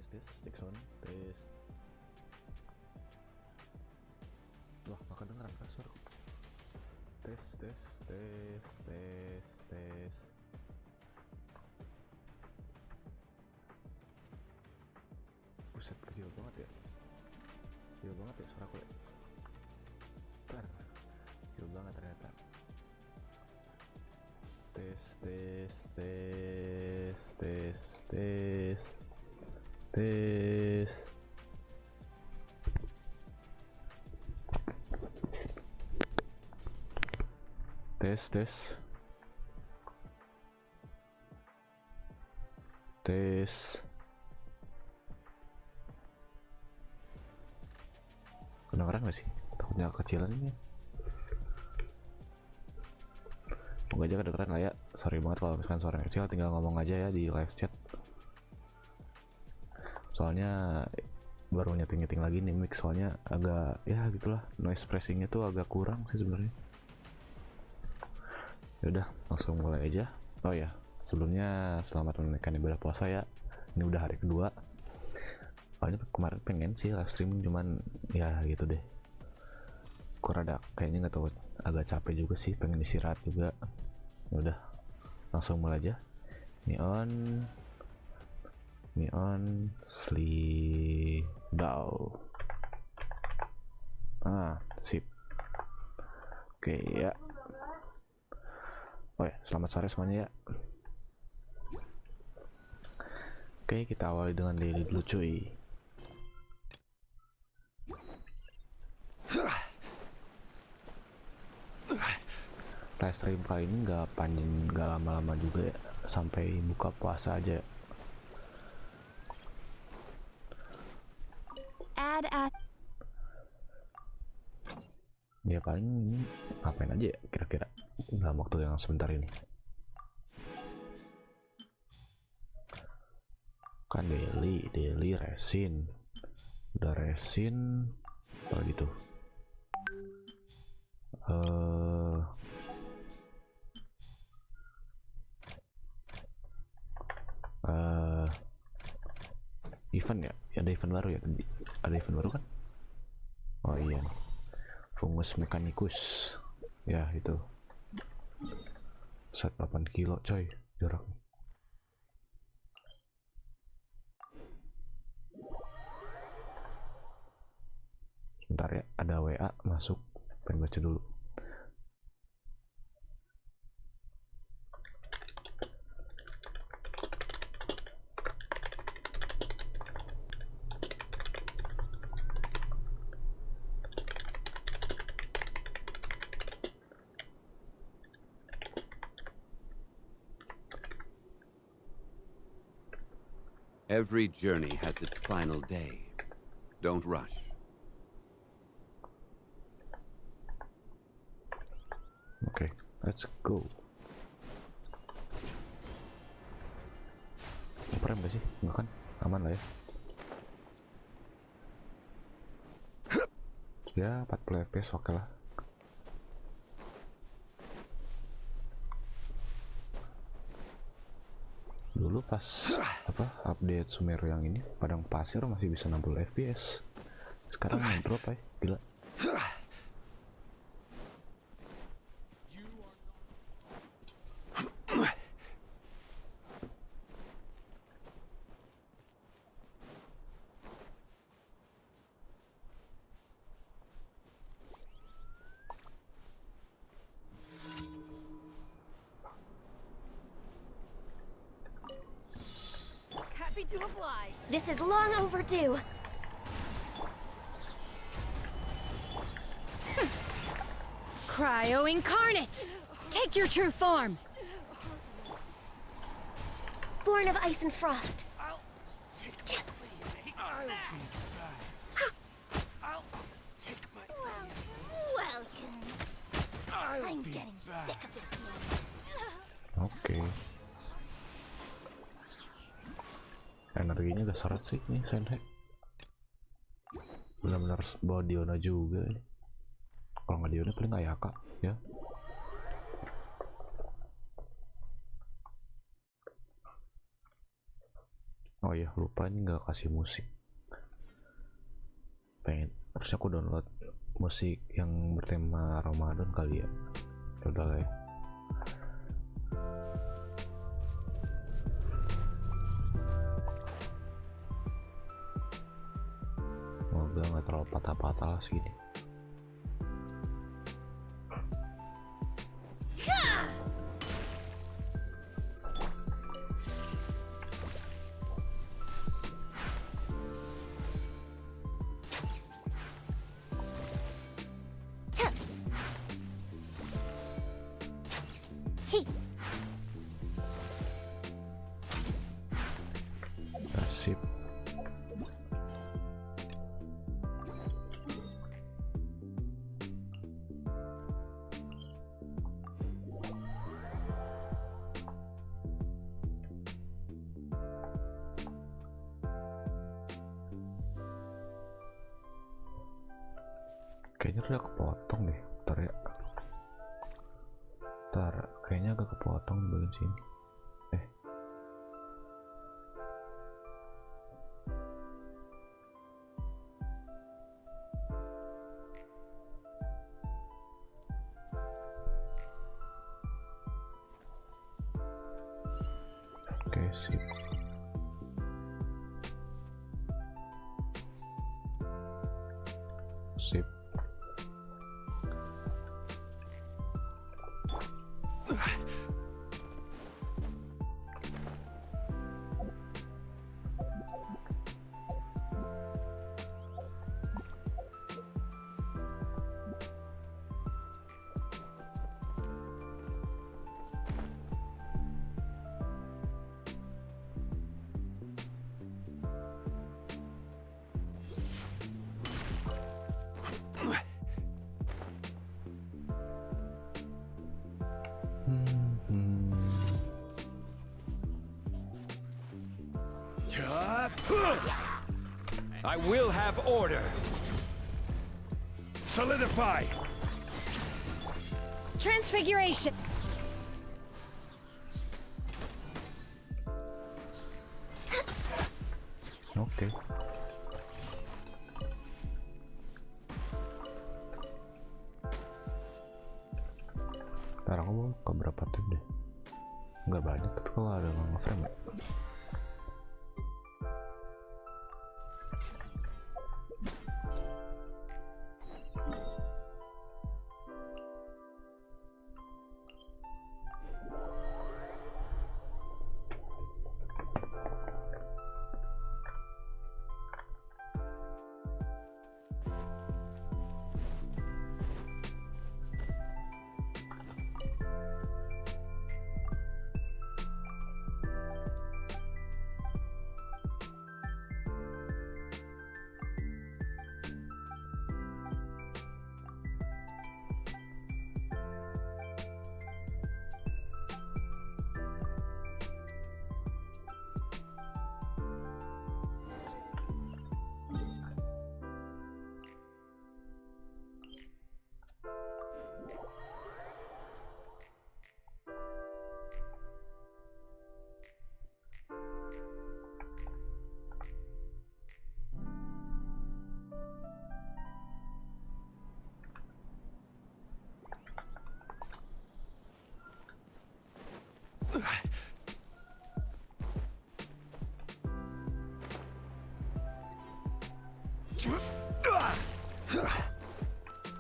tes cek sound tes. Wah gak kedengeran kan suara. Tes buset kecil banget ya suaraku ya. Kecil banget ternyata. Tes kedengeran gak sih? Takutnya kecilan ini. Semoga aja kedengeran lah ya. Sorry banget kalau misalkan suara kecil, tinggal ngomong aja ya di live chat. Soalnya baru nyeting lagi nih mic, soalnya agak ya gitulah, noise pressingnya tuh agak kurang sih sebenarnya. Yaudah langsung mulai aja. Oh ya, sebelumnya selamat menunaikan ibadah puasa ya. Ini udah hari kedua. Soalnya kemarin pengen sih live streaming, cuman ya gitu deh, kurang ada kayaknya, nggak tahu, agak capek juga sih, pengen istirahat juga. Ya udah langsung mulai aja. Neon sleep down. Sip. Oke ya. Oh ya, selamat sore semuanya ya. Oke, kita awali dengan daily dulu cuy. Live stream kali ini nggak panjang, nggak lama-lama juga ya, sampai buka puasa aja. Ya paling ini ngapain aja ya kira-kira dalam waktu yang sebentar ini. Kan daily resin, udah resin apa gitu. Event ya, ada event baru ya, ada event baru kan. Oh iya, fungus mekanikus ya, itu set 8 kilo coy, jarang. Bentar ya, ada WA masuk, pengen baca dulu. Every journey has its final day. Don't rush. Okay, let's go. Ngeprem gak sih? Enggak kan? Aman lah ya. Ya 40 fps oke lah. Dulu pas update Sumeru yang ini, padang pasir masih bisa 60 fps. Sekarang drop ya, gila. To apply. This is long overdue. Cryo incarnate! Take your true form! Born of ice and frost. I'll take my Welcome. I'm getting sick of this game. Oke. Energinya udah seret sih nih Senhe. Benar-benar bawa Diona juga nih. Kalau nggak Diona paling Ayaka ya. Oh iya, lupa ini nggak kasih musik. Pengen harusnya aku download musik yang bertema Ramadan kali ya. Ya udah lah ya. Semoga nggak terlalu patah-patah lah segini. Sip. Kayaknya udah kepotong deh. Ntar ya. Ntar kayaknya agak kepotong di bagian sini. Oke, sip. Sip. I will have order. Solidify. Transfiguration. Oke. Ntar aku mau ke berapa tim deh? Nggak banyak, tapi kalau ada yang nge-frame ya.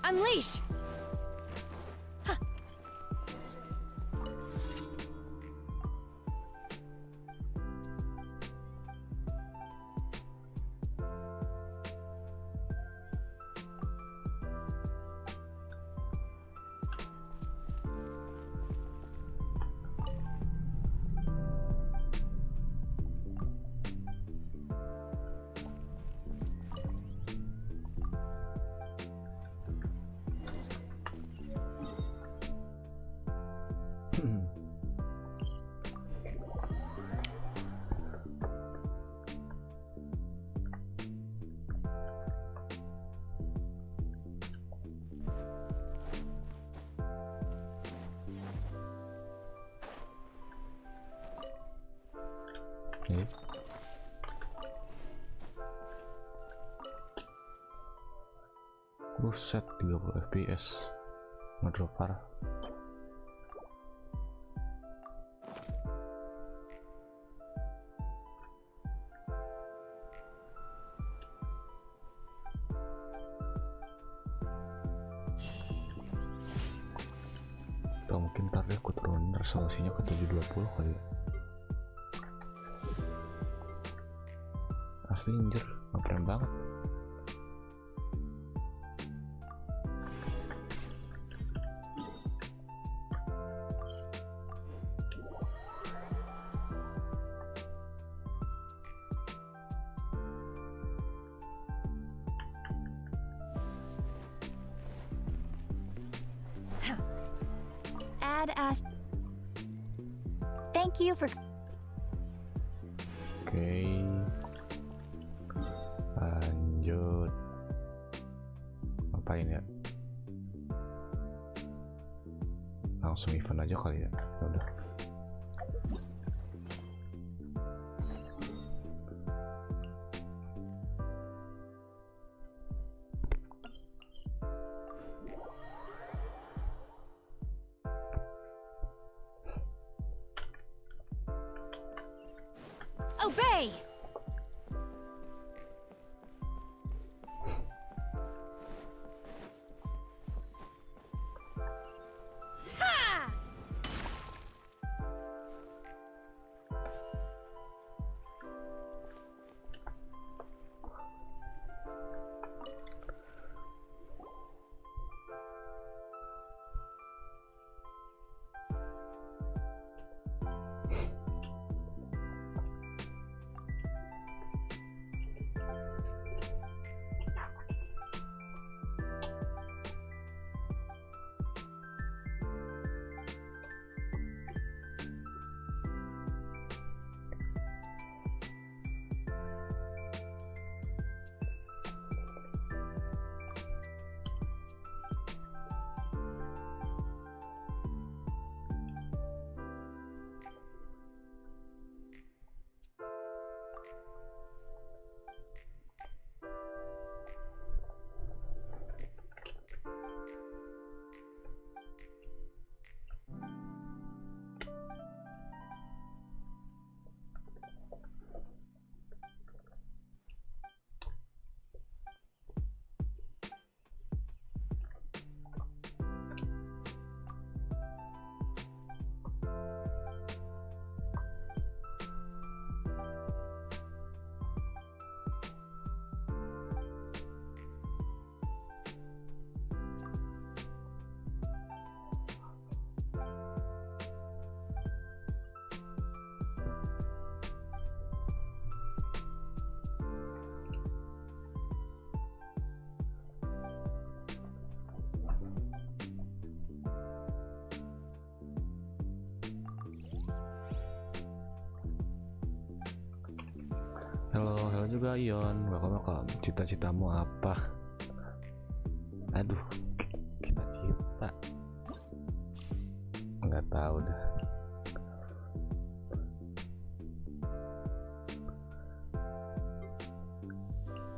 Unleash! Buset, 30 fps ngedrop parah. Atau mungkin ntar deh aku turunin resolusinya ke 720 kali ya. Asli anjir, keren banget. Add as. Thank you for. Oke, lanjut. Ngapain ya? Langsung event aja kali ya. Udah. Obey! Ha! Halo juga Ion, welcome. Cita-citamu apa? Aduh, cita-cita nggak tahu dah.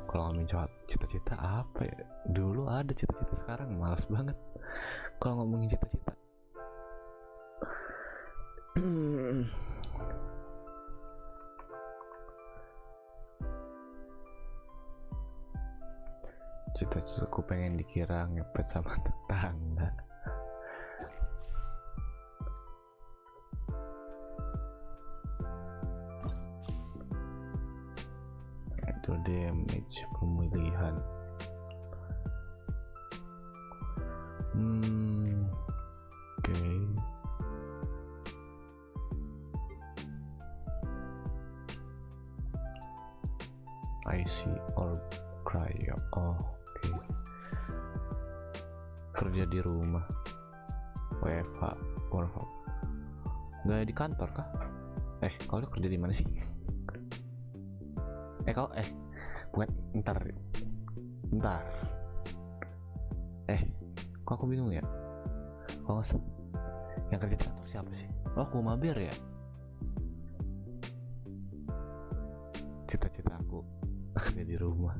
Kalau ngomongin cita-cita apa ya? Dulu ada cita-cita, sekarang malas banget kalau ngomongin cita-cita. Cita-citaku pengen dikira ngepet sama tetangga. Itu damage pemilihan. Oke. I see or cry. Oh, oke. Kerja di rumah. WFH, work. Nggak di kantor kah? Kalau kerja di mana sih? Bukan, ntar. Kok aku bingung ya? Kalau nggak yang kerja di kantor siapa sih? Oh, aku mabar ya. Cita-cita aku kerja di rumah.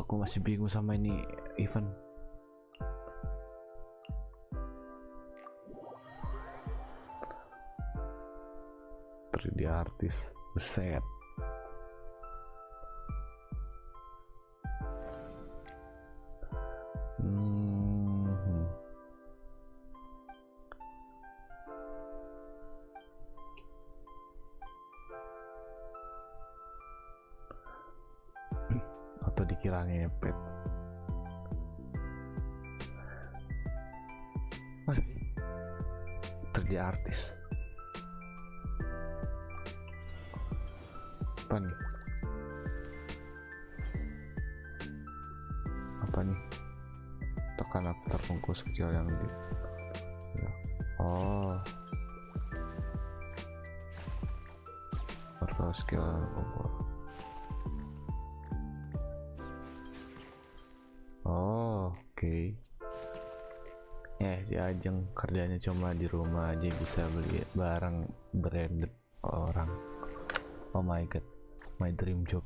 Aku masih bingung sama ini event. Di artis, buset. Atau dikira ngepet. Masa sih? Terjadi artis. Apa nih? Apa nih? Tekan after bungkus kecil yang di ya. Oh, portal skill kompor. Oh, oke. Si Ajeng kerjanya cuma di rumah aja bisa beli barang branded orang. Oh my god, my dream job.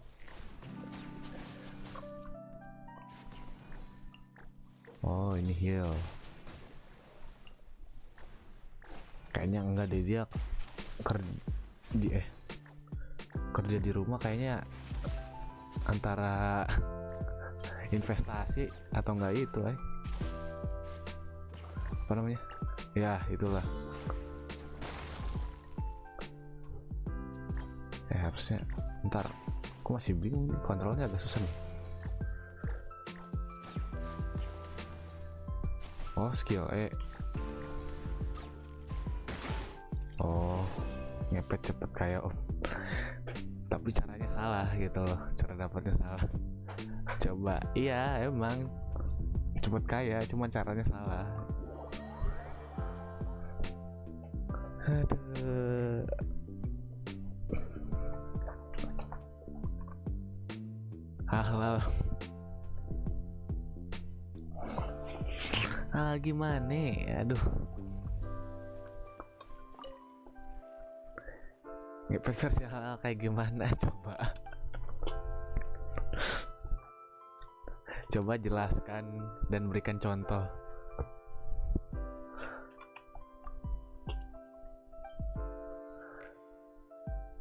Oh, ini heal. Kayaknya enggak deh, dia kerja di rumah kayaknya antara investasi atau enggak itu apa namanya? Ya, itulah. Harusnya ntar aku masih bingung nih, kontrolnya agak susah nih. Oh, skill oh, ngepet cepet kayak tapi caranya salah gitu loh, cara dapatnya salah. Coba, iya emang cepet kaya, cuma caranya salah. Aduh. Halal. Gimana? Aduh. Ngepet versi halal kayak gimana coba? Coba jelaskan dan berikan contoh.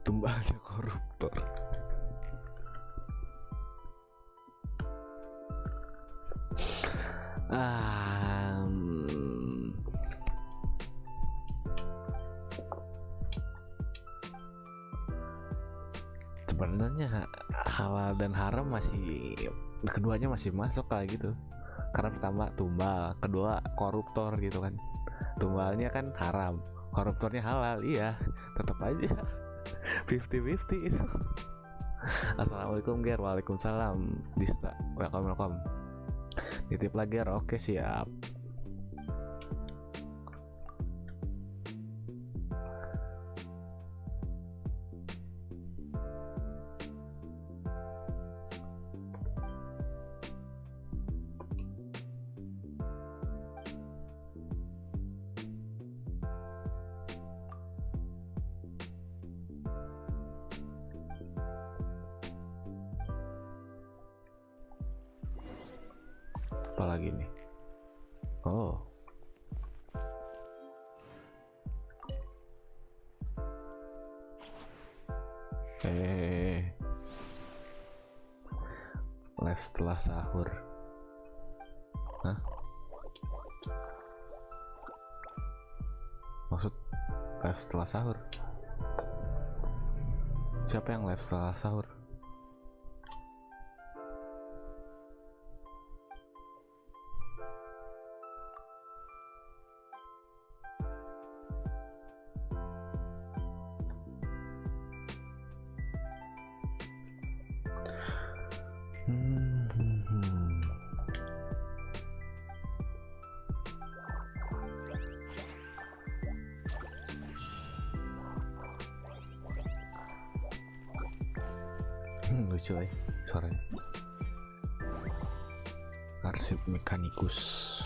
Tumbalnya koruptor. Sebenarnya halal dan haram masih, keduanya masih masuk lah gitu. Karena pertama tumbal, kedua koruptor gitu kan. Tumbalnya kan haram, koruptornya halal, iya tetap aja 50-50 itu. Assalamualaikum Ger. Waalaikumsalam Dista, welcome. Nitip lagi Ger. Oke, siap. Apalagi nih? Oh, live setelah sahur. Hah? Maksud live setelah sahur? Siapa yang live setelah sahur? Lucu suaranya. Arsip mekanikus.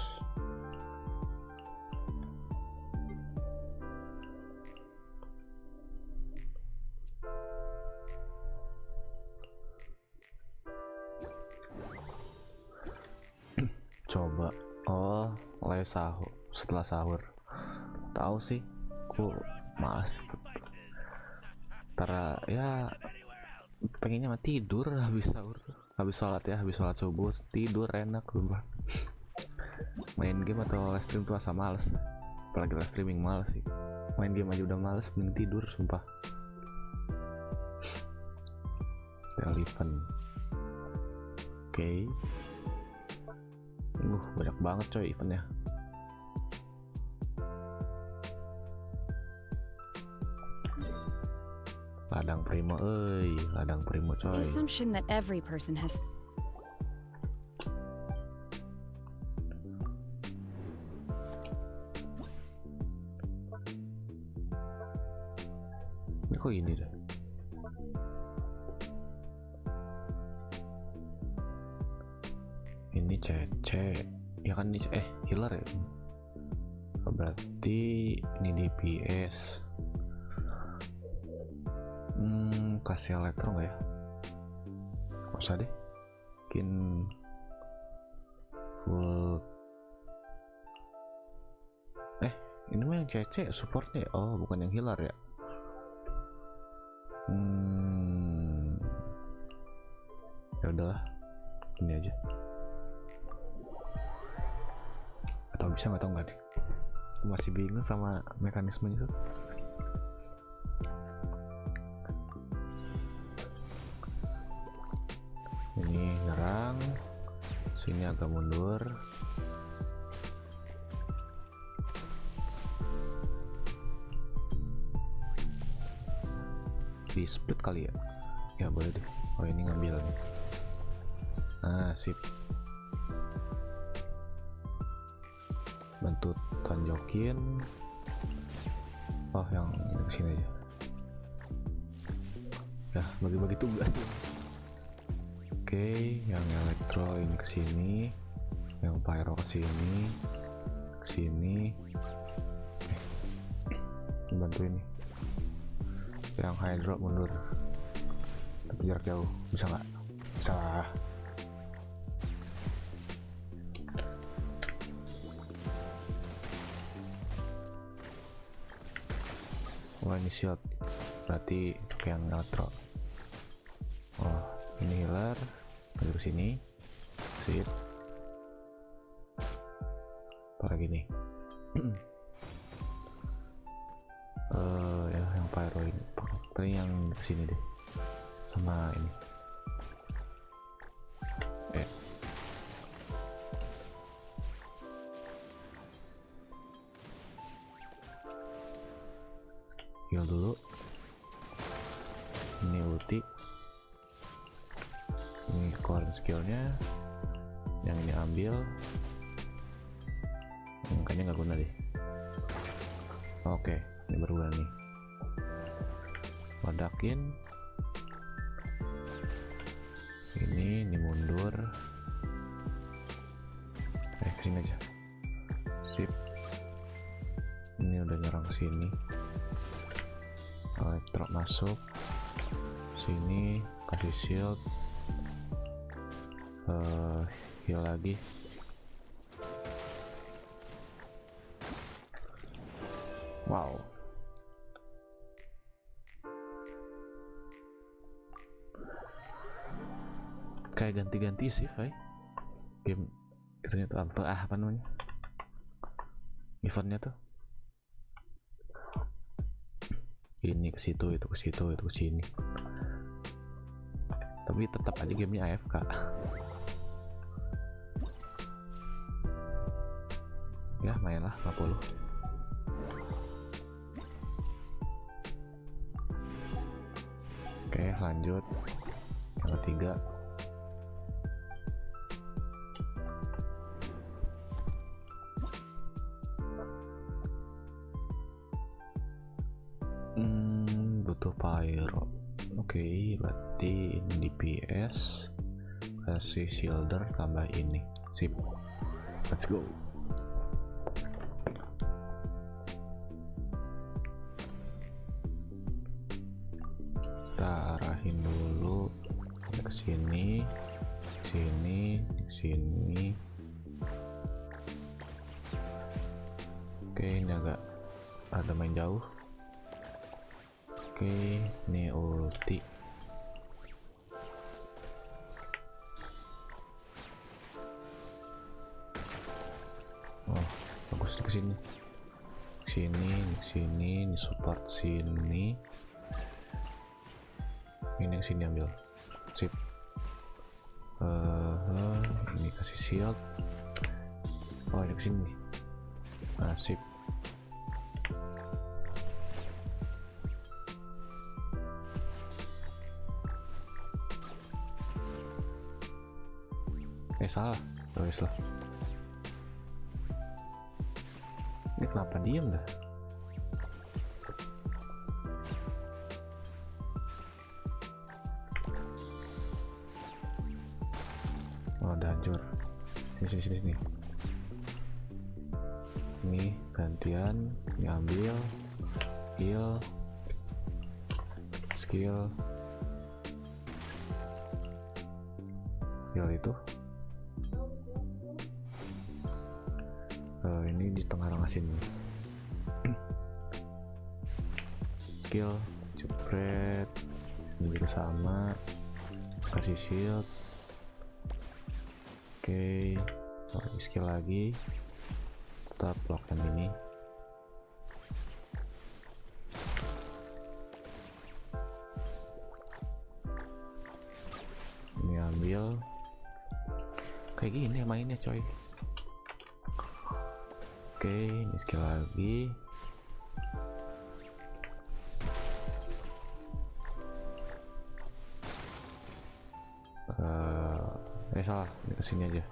Coba. Oh, mulai sahur, setelah sahur. Tahu sih, ku malas. Karena ya pengennya mah tidur habis sahur tuh. Habis sholat subuh tidur enak sumpah. Main game atau live stream tuh asa males. Apalagi live streaming males sih. Main game aja udah males, mending tidur sumpah. Event. Oke. Banyak banget coy eventnya. Ladang primo coy. The assumption that every person has. Ini kok ini deh. Ini cece ya kan, ini healer ya, berarti ini DPS. Kasih elektro nggak ya? Nggak usah deh, mungkin full. Ini mah yang cece supportnya ya? Oh bukan yang healer ya. Ya udahlah, ini aja. Atau bisa nggak, tahu nggak nih, masih bingung sama mekanismenya tuh. Ini nyerang, sini agak mundur. Di split kali ya? Ya boleh deh. Oh ini ngambil nih. Nah sip. Bantu tonjokin. Oh yang kesini aja. Ya bagi-bagi tugas. Oke, yang elektro ini kesini, yang pyro kesini, bantu ini. Yang hydro mundur, tapi jarak jauh, bisa nggak? Bisa lah. Wah ini shield, berarti pakai yang elektro. Oh ini healer, ke sini, sip. Apalagi nih. Ya yang pyro ini, paling yang kesini deh, sama ini. Heal dulu. Ini ulti. Ini keluarin skillnya. Yang ini ambil. Kayaknya nggak guna deh. Oke, ini berguna nih. Wadakin. Ini mundur. Sini aja. Sip. Ini udah nyerang sini. Elektro masuk. Sini kasih shield. Heal lagi. Wow. Kayak ganti-ganti shift game itunya tuh apa namanya, eventnya tuh ini ke situ, itu ke situ, itu ke sini, tapi tetap aja gamenya AFK. Ya main lah 50. Oke lanjut yang ketiga. Butuh pyro. Oke, berarti ini DPS, kasih shielder, tambah ini. Sip, let's go. Kita arahin dulu ke sini, sini, sini, Oke, ini agak ada main jauh. Oke, ini ulti. Oh, bagus ke sini. Sini, ini support sini. Ini yang sini ambil. Sip. Ini kasih shield. Oh, ini kesini nih. Nah, sip. Salah. Terus lah. Ini kenapa diem dah? Oh, udah hancur. Sini. Ini gantian, ngambil skill itu. Ini di tengah sini. Skill jepret, ini juga sama, kasih shield. Oke, skill lagi, kita block yang ini. Ini ambil, kayak gini mainnya coy. Oke, ini skill lagi. Salah, ini kesini aja.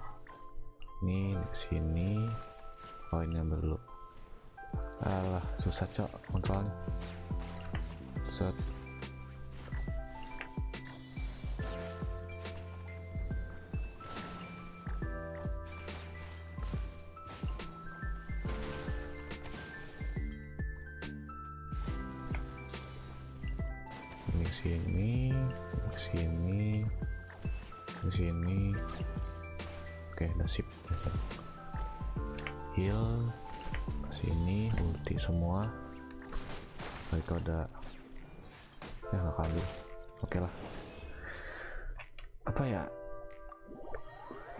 Ini kesini. Oh, ini ambil dulu. Alah, susah cok kontrolnya. Set. Ini kesini. Oke, udah sip. Heal kesini, ulti semua. Itu ada nggak kabur. Oke lah. Apa ya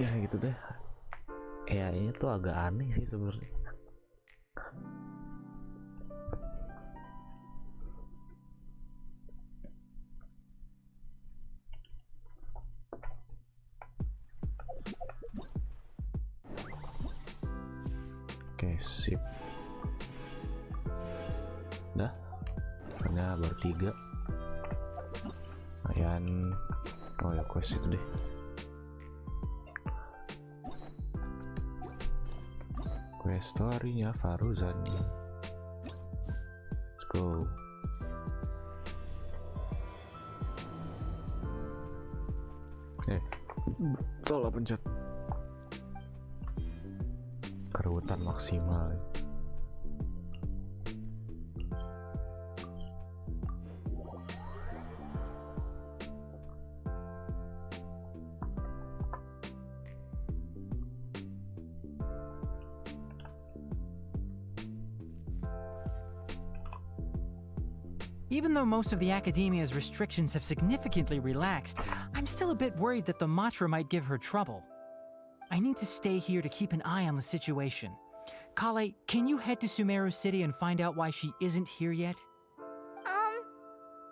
gitu deh. Ini tuh agak aneh sih sebenarnya. Oke, sip. Udah, hanya baru 3. Lumayan. Oh ya, quest itu deh. Quest story-nya Faruzani. Let's go. Salah pencet. Kerutan maksimal. Even though most of the academia's restrictions have significantly relaxed, I'm still a bit worried that the Matra might give her trouble. I need to stay here to keep an eye on the situation. Kale, can you head to Sumeru City and find out why she isn't here yet?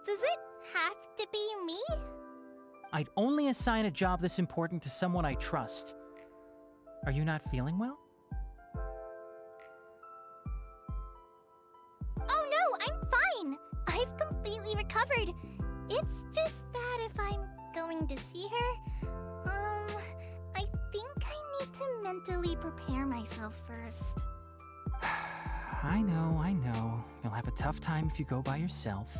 Does it have to be me? I'd only assign a job this important to someone I trust. Are you not feeling well? Oh no, I'm fine. I've completely recovered. It's just that if I'm going to see her, I think I need to mentally prepare myself first. I know. You'll have a tough time if you go by yourself.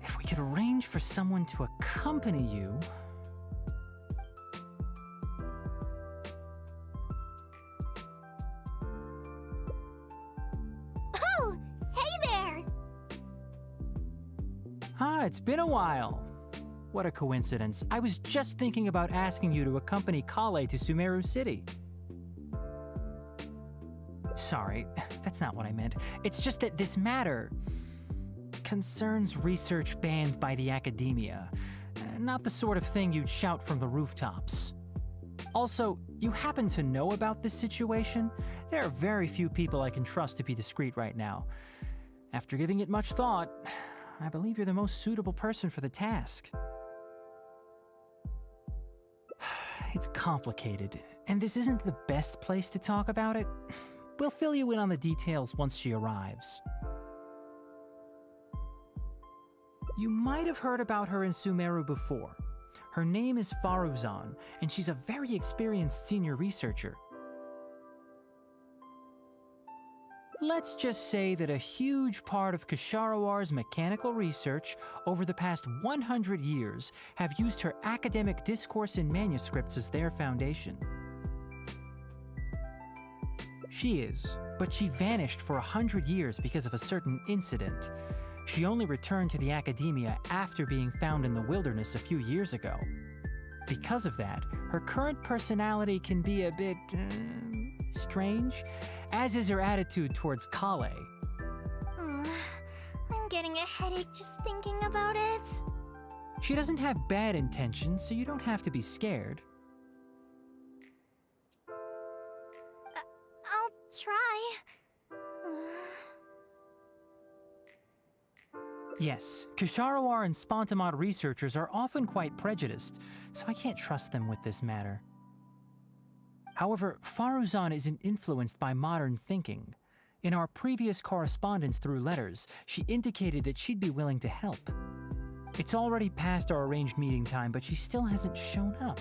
If we could arrange for someone to accompany you... Oh, hey there! It's been a while. What a coincidence. I was just thinking about asking you to accompany Kale to Sumeru City. Sorry, that's not what I meant. It's just that this matter concerns research banned by the academia. Not the sort of thing you'd shout from the rooftops. Also, you happen to know about this situation? There are very few people I can trust to be discreet right now. After giving it much thought, I believe you're the most suitable person for the task. It's complicated, and this isn't the best place to talk about it. We'll fill you in on the details once she arrives. You might have heard about her in Sumeru before. Her name is Faruzan, and she's a very experienced senior researcher. Let's just say that a huge part of Ksharowar's mechanical research over the past 100 years have used her academic discourse and manuscripts as their foundation. She is, but she vanished for 100 years because of a certain incident. She only returned to the academia after being found in the wilderness a few years ago. Because of that, her current personality can be a bit strange, as is her attitude towards Kale. I'm getting a headache just thinking about it. She doesn't have bad intentions, so you don't have to be scared. I'll try. Yes, Ksharawar and Spontamod researchers are often quite prejudiced, so I can't trust them with this matter. However, Faruzan isn't influenced by modern thinking. In our previous correspondence through letters, she indicated that she'd be willing to help. It's already past our arranged meeting time, but she still hasn't shown up.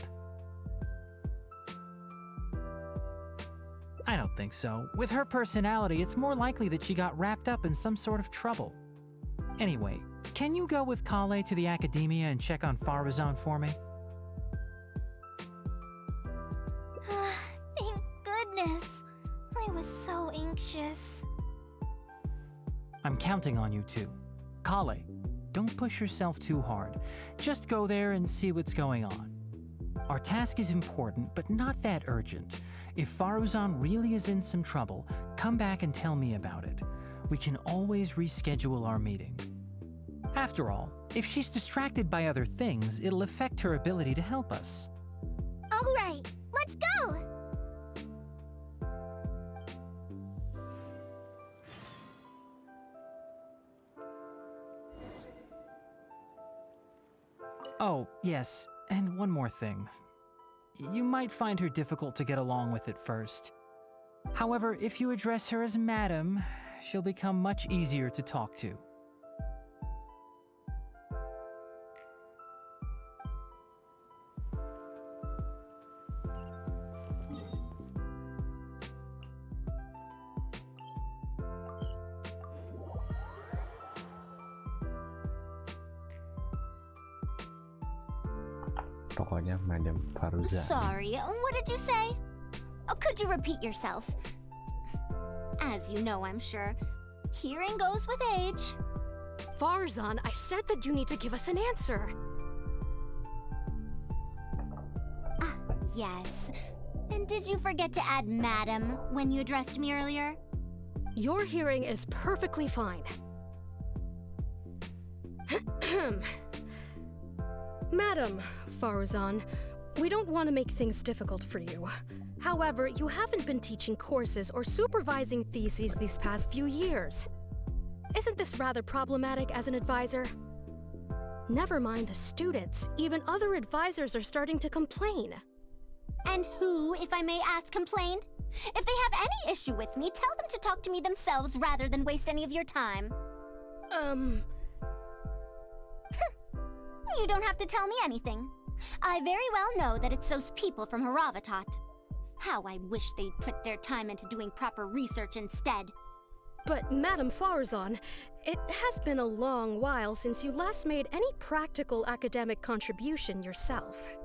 I don't think so. With her personality, it's more likely that she got wrapped up in some sort of trouble. Anyway, can you go with Kale to the academia and check on Faruzan for me? Thank goodness. I was so anxious. I'm counting on you too. Kale, don't push yourself too hard. Just go there and see what's going on. Our task is important, but not that urgent. If Faruzan really is in some trouble, come back and tell me about it. We can always reschedule our meeting. After all, if she's distracted by other things, it'll affect her ability to help us. All right, let's go! Oh, yes, and one more thing. You might find her difficult to get along with at first. However, if you address her as Madam, she'll become much easier to talk to. Pokoknya Madam Faruzan. Sorry, what did you say? Oh, could you repeat yourself? As you know, I'm sure, hearing goes with age. Farzan, I said that you need to give us an answer. Yes. And did you forget to add Madam when you addressed me earlier? Your hearing is perfectly fine. Madam Farzan, we don't want to make things difficult for you. However, you haven't been teaching courses or supervising theses these past few years. Isn't this rather problematic as an advisor? Never mind the students, even other advisors are starting to complain. And who, if I may ask, complained? If they have any issue with me, tell them to talk to me themselves rather than waste any of your time. You don't have to tell me anything. I very well know that it's those people from Haravatat. How I wish they'd put their time into doing proper research instead. But Madam Farzan, it has been a long while since you last made any practical academic contribution yourself.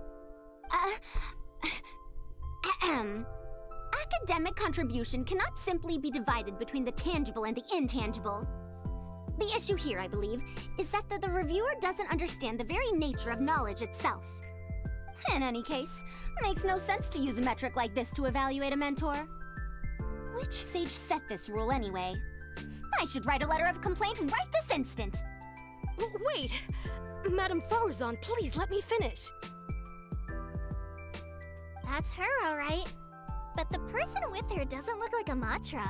Academic contribution cannot simply be divided between the tangible and the intangible. The issue here, I believe, is that the reviewer doesn't understand the very nature of knowledge itself. In any case, makes no sense to use a metric like this to evaluate a mentor. Which sage set this rule anyway? I should write a letter of complaint right this instant. Wait! Madam Farzan, please let me finish. That's her, alright. But the person with her doesn't look like a Matra.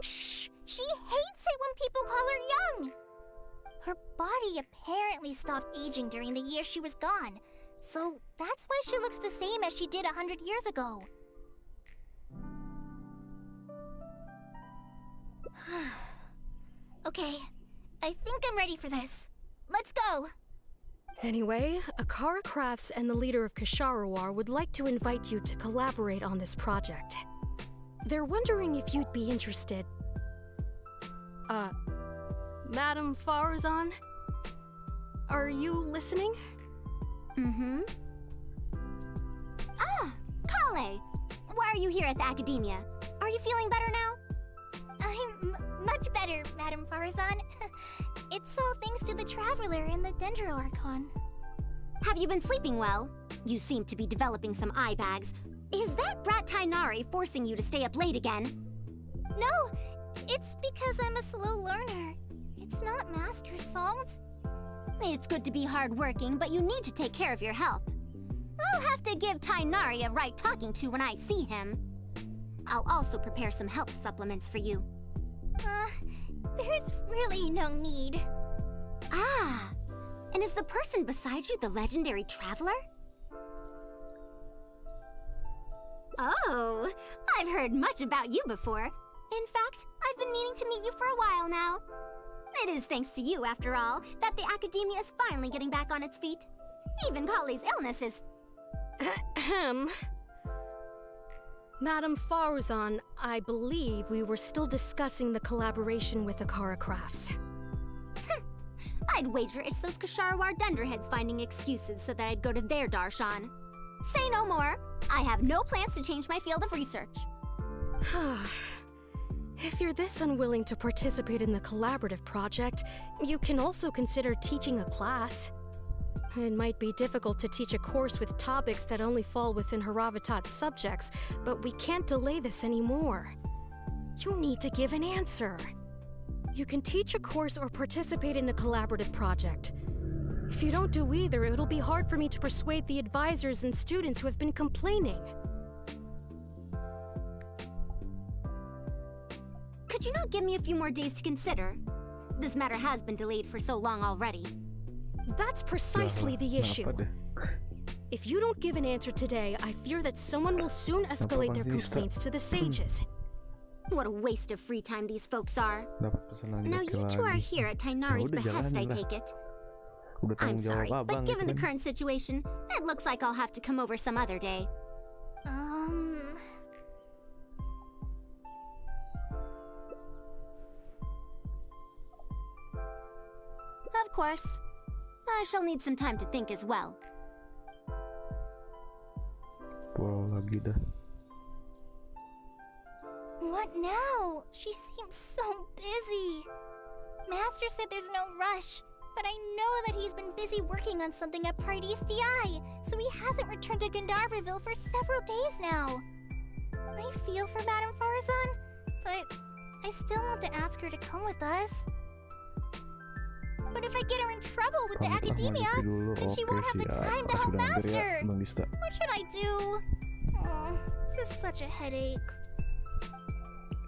Shh! She hates it when people call her young! Her body apparently stopped aging during the year she was gone. So that's why she looks the same as she did 100 years ago. Okay, I think I'm ready for this. Let's go! Anyway, Akara Crafts and the leader of Kasharawar would like to invite you to collaborate on this project. They're wondering if you'd be interested. Madam Farzan? Are you listening? Mm-hmm. Ah, Kale! Why are you here at the academia? Are you feeling better now? I'm much better, Madam Farzan. It's all thanks to the Traveler and the Dendro Archon. Have you been sleeping well? You seem to be developing some eye bags. Is that brat Tainari forcing you to stay up late again? No, it's because I'm a slow learner. It's not Master's fault. It's good to be hardworking, but you need to take care of your health. I'll have to give Tainari a right talking to when I see him. I'll also prepare some health supplements for you. There's really no need. Ah, and is the person beside you the legendary Traveler? Oh, I've heard much about you before. In fact, I've been meaning to meet you for a while now. It is thanks to you, after all, that the academia is finally getting back on its feet. Even Kali's illness is... Ahem. Madam Farzan, I believe we were still discussing the collaboration with Akara Crafts. I'd wager it's those Kasharawar dunderheads finding excuses so that I'd go to their darshan. Say no more. I have no plans to change my field of research. If you're this unwilling to participate in the collaborative project, you can also consider teaching a class. It might be difficult to teach a course with topics that only fall within Haravatat's subjects, but we can't delay this anymore. You need to give an answer. You can teach a course or participate in a collaborative project. If you don't do either, it'll be hard for me to persuade the advisors and students who have been complaining. Could you not give me a few more days to consider? This matter has been delayed for so long already. That's precisely the issue. If you don't give an answer today, I fear that someone will soon escalate their complaints to the sages. What a waste of free time these folks are. Dapat pesanan Now laki you two are lagi. here at Tainari's Udah behest, I jalanin lah. take it. Udah I'm tanggung sorry, jawab but abang given gitu the kan. current situation, it looks like I'll have to come over some other day. Of course. I shall need some time to think as well. Wow, lagi dah. What now? She seems so busy. Master said there's no rush, but I know that he's been busy working on something at Party.Ya, so he hasn't returned to Gandharville for several days now. I feel for Madame Farzan, but I still want to ask her to come with us. But if I get her in trouble with the Pamit lah, academia, mandi dulu. then she Oke, won't have the siap. time to Pas help udah hampir ya, Master. Bang Dista. What should I do? Oh, this is such a headache.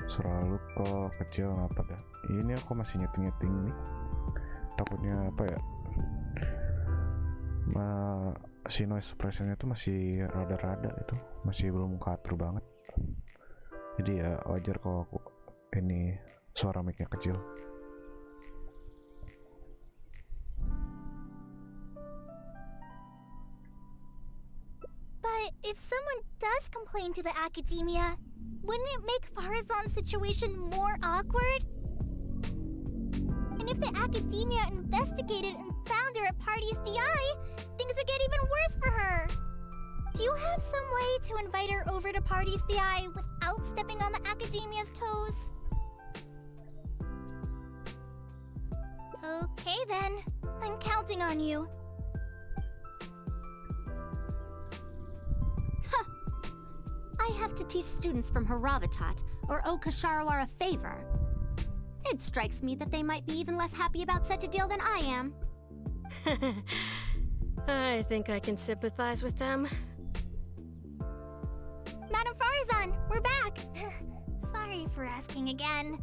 Suara lu kok kecil kenapa dah? Ini aku masih nyeting-nyeting nih. Takutnya apa ya? Si noise suppressionnya tuh masih rada-rada itu, masih belum katur banget. Jadi ya wajar kalau aku ini suara mic-nya kecil. But if someone does complain to the academia, wouldn't it make Farazan's situation more awkward? And if the academia investigated and found her at Party.Ya, things would get even worse for her. Do you have some way to invite her over to Party.Ya without stepping on the academia's toes? Okay then, I'm counting on you. I have to teach students from Haravatat or Okasharawar a favor. It strikes me that they might be even less happy about such a deal than I am. I think I can sympathize with them. Madam Farzan, we're back! Sorry for asking again,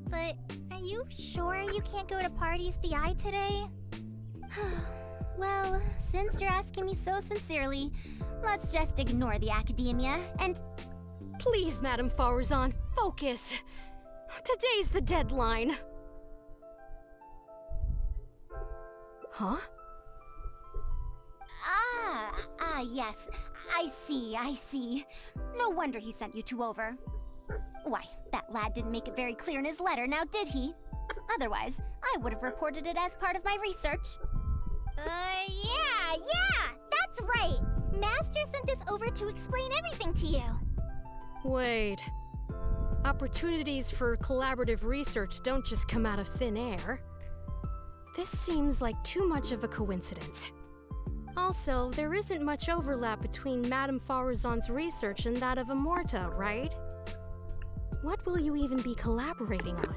but are you sure you can't go to Parties.Ya today? Well, since you're asking me so sincerely, let's just ignore the academia and... Please, Madam Farzan, focus. Today's the deadline. Huh? Yes. I see. No wonder he sent you two over. Why, that lad didn't make it very clear in his letter, now did he? Otherwise, I would have reported it as part of my research. Yeah, that's right! Master sent us over to explain everything to you. Wait. Opportunities for collaborative research don't just come out of thin air. This seems like too much of a coincidence. Also, there isn't much overlap between Madame Farzan's research and that of Amorta, right? What will you even be collaborating on?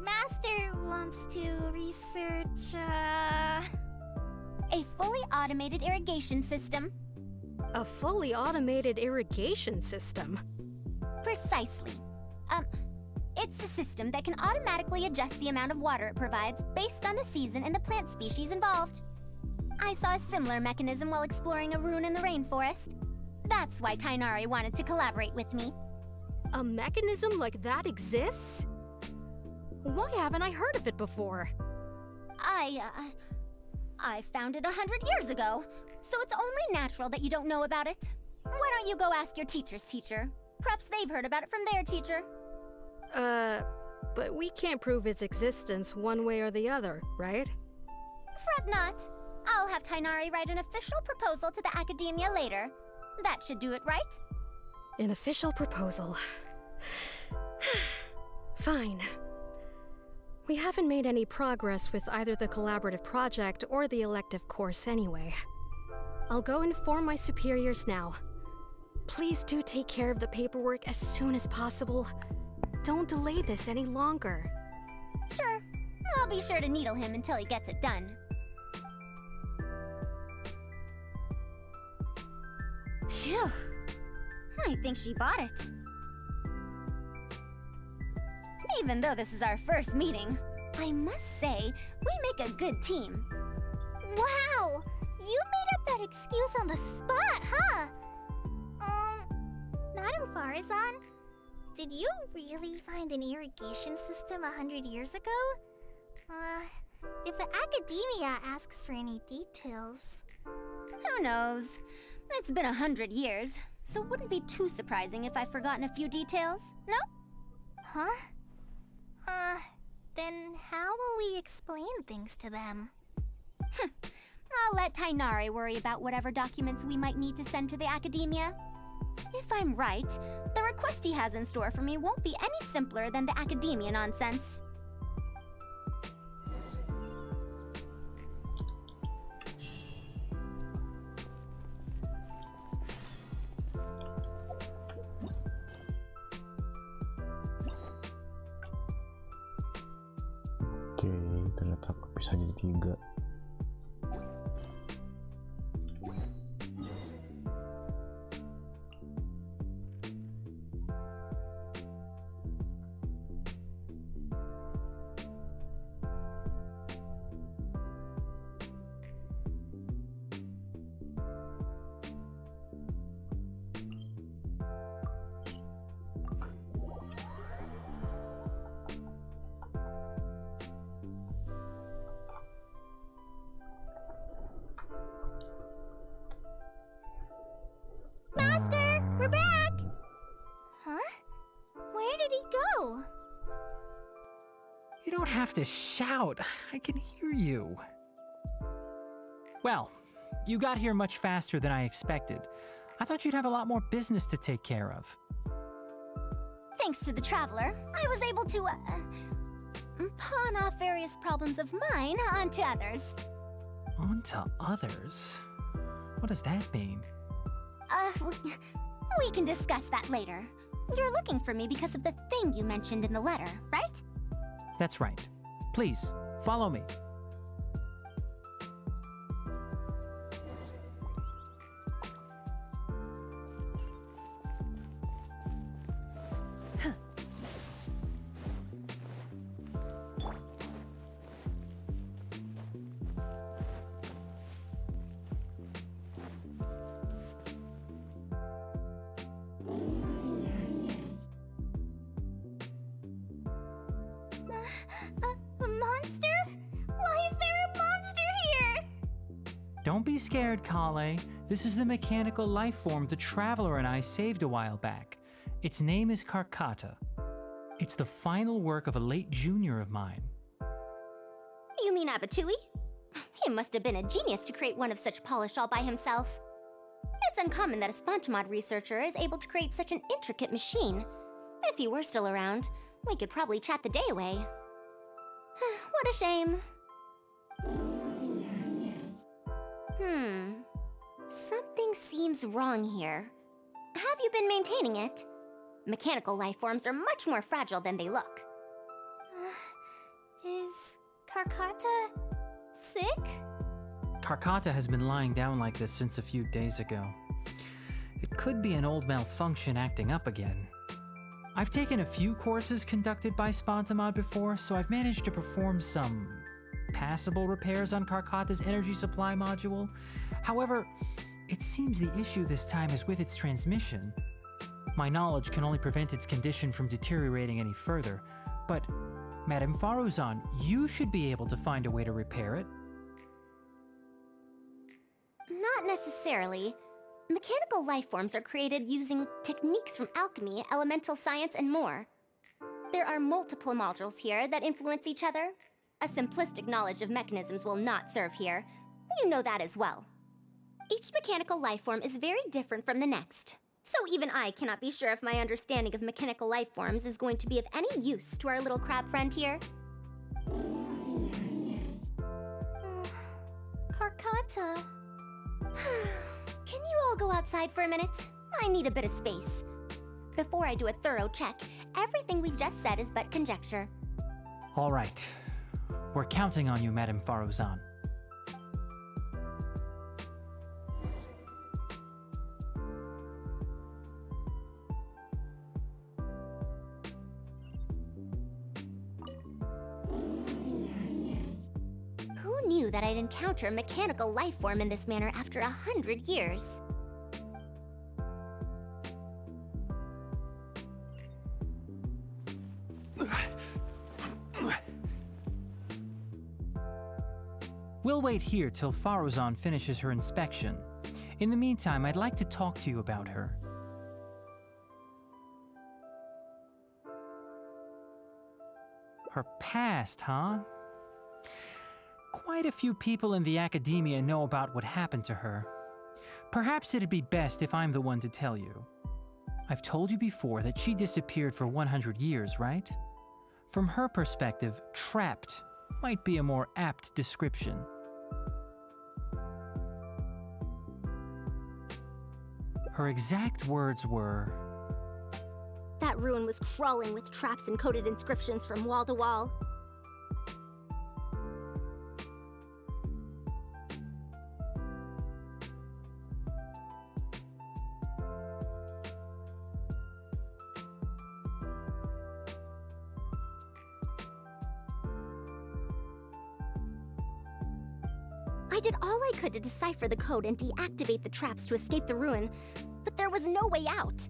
Master wants to research, A fully automated irrigation system. A fully automated irrigation system? Precisely. It's a system that can automatically adjust the amount of water it provides based on the season and the plant species involved. I saw a similar mechanism while exploring a rune in the rainforest. That's why Tainari wanted to collaborate with me. A mechanism like that exists? Why haven't I heard of it before? I found it 100 years ago, so it's only natural that you don't know about it. Why don't you go ask your teacher's teacher? Perhaps they've heard about it from their teacher. But we can't prove its existence one way or the other, right? Fret not. I'll have Tainari write an official proposal to the academia later. That should do it, right? An official proposal. Fine. We haven't made any progress with either the collaborative project or the elective course anyway. I'll go inform my superiors now. Please do take care of the paperwork as soon as possible. Don't delay this any longer. Sure. I'll be sure to needle him until he gets it done. Phew. I think she bought it. Even though this is our first meeting, I must say, we make a good team. Wow! You made up that excuse on the spot, huh? Madam Farzan, did you really find an irrigation system 100 years ago? If the academia asks for any details... Who knows? It's been 100 years, so it wouldn't be too surprising if I've forgotten a few details, no? Huh? Then how will we explain things to them? I'll let Tainari worry about whatever documents we might need to send to the academia. If I'm right, the request he has in store for me won't be any simpler than the academia nonsense. Oke, ternyata aku bisa jadi 3. Master, we're back! Huh? Where did he go? You don't have to shout. I can hear you. Well, you got here much faster than I expected. I thought you'd have a lot more business to take care of. Thanks to the Traveler, I was able to, pawn off various problems of mine onto others. On to others? What does that mean? We can discuss that later. You're looking for me because of the thing you mentioned in the letter, right? That's right. Please, follow me. A monster? Why is there a monster here? Don't be scared, Kale. This is the mechanical life form the Traveler and I saved a while back. Its name is Karkata. It's the final work of a late junior of mine. You mean Abatui? He must have been a genius to create one of such polish all by himself. It's uncommon that a Spontamod researcher is able to create such an intricate machine. If he were still around, we could probably chat the day away. What a shame. Something seems wrong here. Have you been maintaining it? Mechanical life forms are much more fragile than they look. Is Karkata sick? Karkata has been lying down like this since a few days ago. It could be an old malfunction acting up again. I've taken a few courses conducted by Spontamod before, so I've managed to perform some passable repairs on Karkata's energy supply module. However, it seems the issue this time is with its transmission. My knowledge can only prevent its condition from deteriorating any further, but Madame Faruzan, you should be able to find a way to repair it. Not necessarily. Mechanical life forms are created using techniques from alchemy, elemental science, and more. There are multiple modules here that influence each other. A simplistic knowledge of mechanisms will not serve here. You know that as well. Each mechanical life form is very different from the next. So even I cannot be sure if my understanding of mechanical life forms is going to be of any use to our little crab friend here. Karkata. Can you all go outside for a minute? I need a bit of space. Before I do a thorough check, everything we've just said is but conjecture. All right. We're counting on you, Madame Faruzan. Who knew that I'd encounter a mechanical life form in this manner after 100 years? We'll wait here till Faruzan finishes her inspection. In the meantime, I'd like to talk to you about her. Her past, huh? Quite a few people in the academia know about what happened to her. Perhaps it'd be best if I'm the one to tell you. I've told you before that she disappeared for 100 years, right? From her perspective, trapped might be a more apt description. Her exact words were, That ruin was crawling with traps and coded inscriptions from wall to wall. I did all I could to decipher the code and deactivate the traps to escape the ruin, but there was no way out.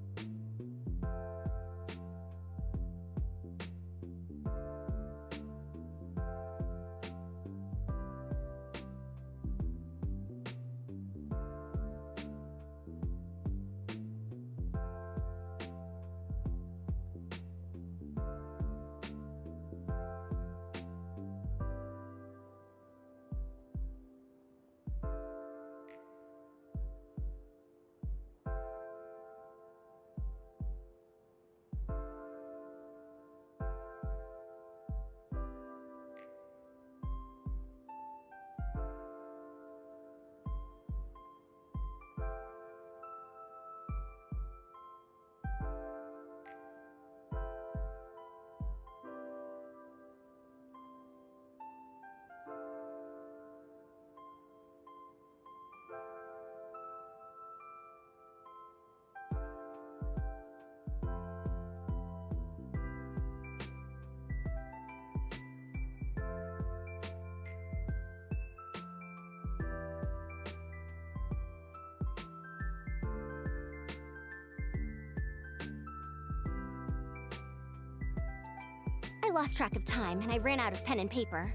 lost track of time and I ran out of pen and paper.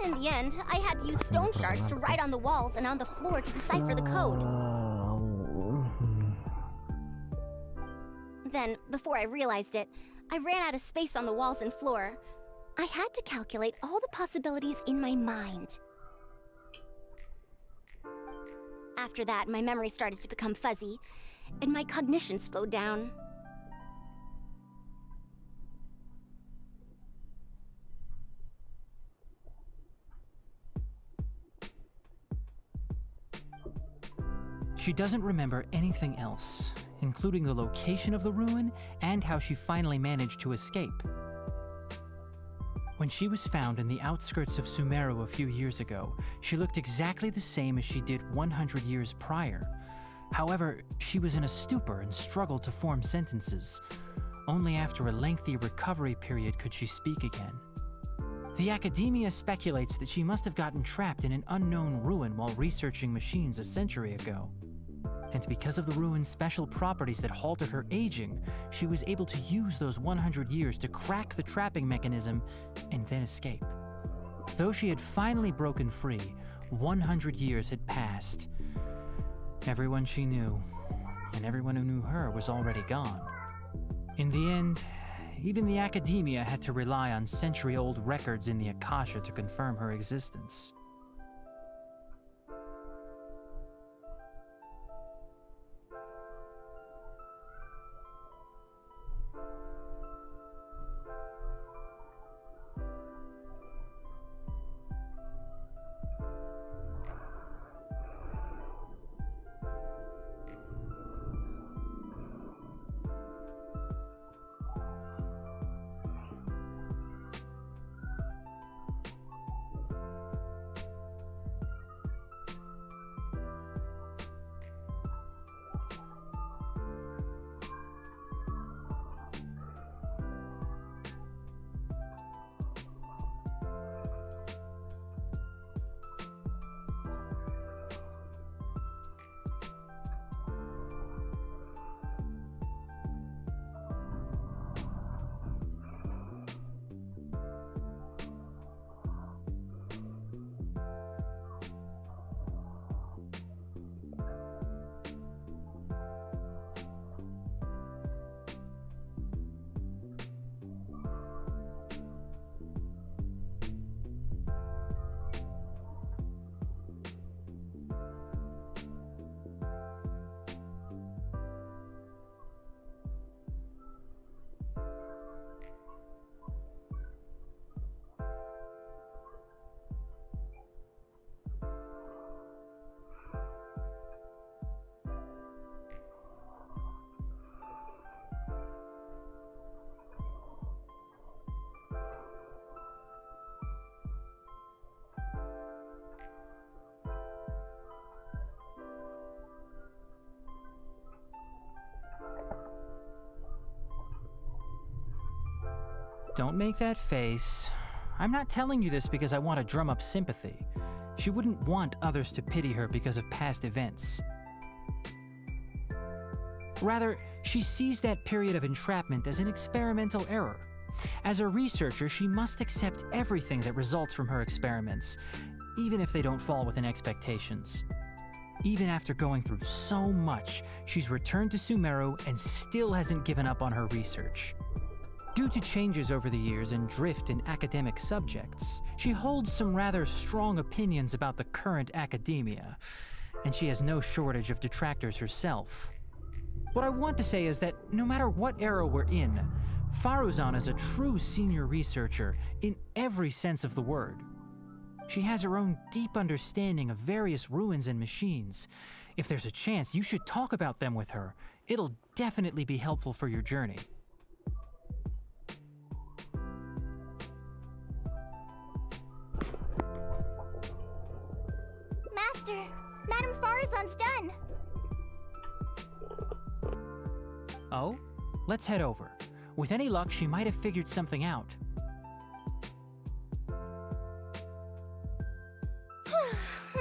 In the end, I had to use stone shards to write on the walls and on the floor to decipher the code. Then, before I realized it, I ran out of space on the walls and floor. I had to calculate all the possibilities in my mind. After that, my memory started to become fuzzy, and my cognition slowed down. She doesn't remember anything else, including the location of the ruin and how she finally managed to escape. When she was found in the outskirts of Sumeru a few years ago, she looked exactly the same as she did 100 years prior. However, she was in a stupor and struggled to form sentences. Only after a lengthy recovery period could she speak again. The academia speculates that she must have gotten trapped in an unknown ruin while researching machines a century ago. And because of the ruin's special properties that halted her aging, she was able to use those 100 years to crack the trapping mechanism and then escape. Though she had finally broken free, 100 years had passed. Everyone she knew, and everyone who knew her, was already gone. In the end, even the academia had to rely on century-old records in the Akasha to confirm her existence. Don't make that face. I'm not telling you this because I want to drum up sympathy. She wouldn't want others to pity her because of past events. Rather, she sees that period of entrapment as an experimental error. As a researcher, she must accept everything that results from her experiments, even if they don't fall within expectations. Even after going through so much, she's returned to Sumeru and still hasn't given up on her research. Due to changes over the years and drift in academic subjects, she holds some rather strong opinions about the current academia, and she has no shortage of detractors herself. What I want to say is that no matter what era we're in, Faruzan is a true senior researcher in every sense of the word. She has her own deep understanding of various ruins and machines. If there's a chance, you should talk about them with her. It'll definitely be helpful for your journey. Master, Madame Faruzan's done. Oh? Let's head over. With any luck, she might have figured something out.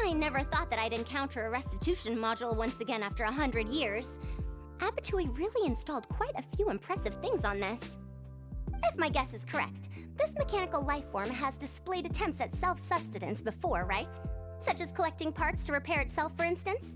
I never thought that I'd encounter a restitution module once again after 100 years. Abattoir really installed quite a few impressive things on this. If my guess is correct, This mechanical life form has displayed attempts at self-sustenance before, right? Such as collecting parts to repair itself, for instance?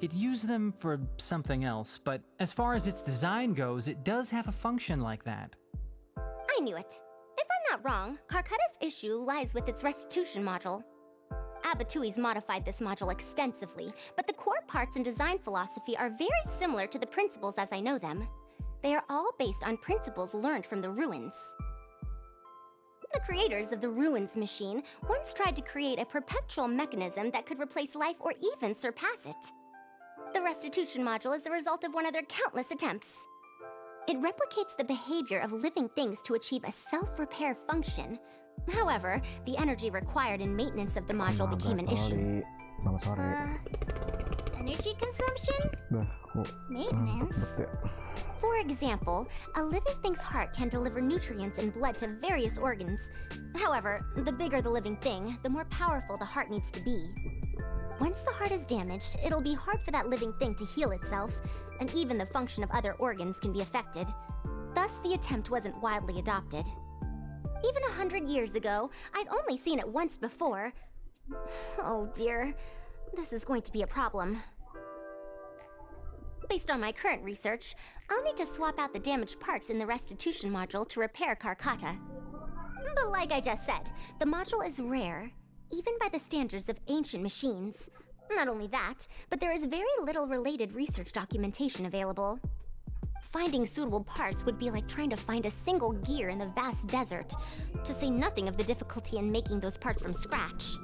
It used them for something else, but as far as its design goes, it does have a function like that. I knew it. If I'm not wrong, Karkata's issue lies with its restitution module. Abatui's modified this module extensively, but the core parts and design philosophy are very similar to the principles as I know them. They are all based on principles learned from the ruins. The creators of the ruins machine once tried to create a perpetual mechanism that could replace life or even surpass it. The restitution module is the result of one of their countless attempts. It replicates the behavior of living things to achieve a self-repair function. However, the energy required in maintenance of the module became an issue. Selamat sore. Energy consumption? Dah, kok Maintenance? ya. For example, a living thing's heart can deliver nutrients and blood to various organs. However, the bigger the living thing, the more powerful the heart needs to be. Once the heart is damaged, it'll be hard for that living thing to heal itself, and even the function of other organs can be affected. Thus, the attempt wasn't widely adopted. Even 100 years ago, I'd only seen it once before. Oh dear, this is going to be a problem. Based on my current research, I'll need to swap out the damaged parts in the restitution module to repair Karkata. But like I just said, the module is rare, even by the standards of ancient machines. Not only that, but there is very little related research documentation available. Finding suitable parts would be like trying to find a single gear in the vast desert, to say nothing of the difficulty in making those parts from scratch.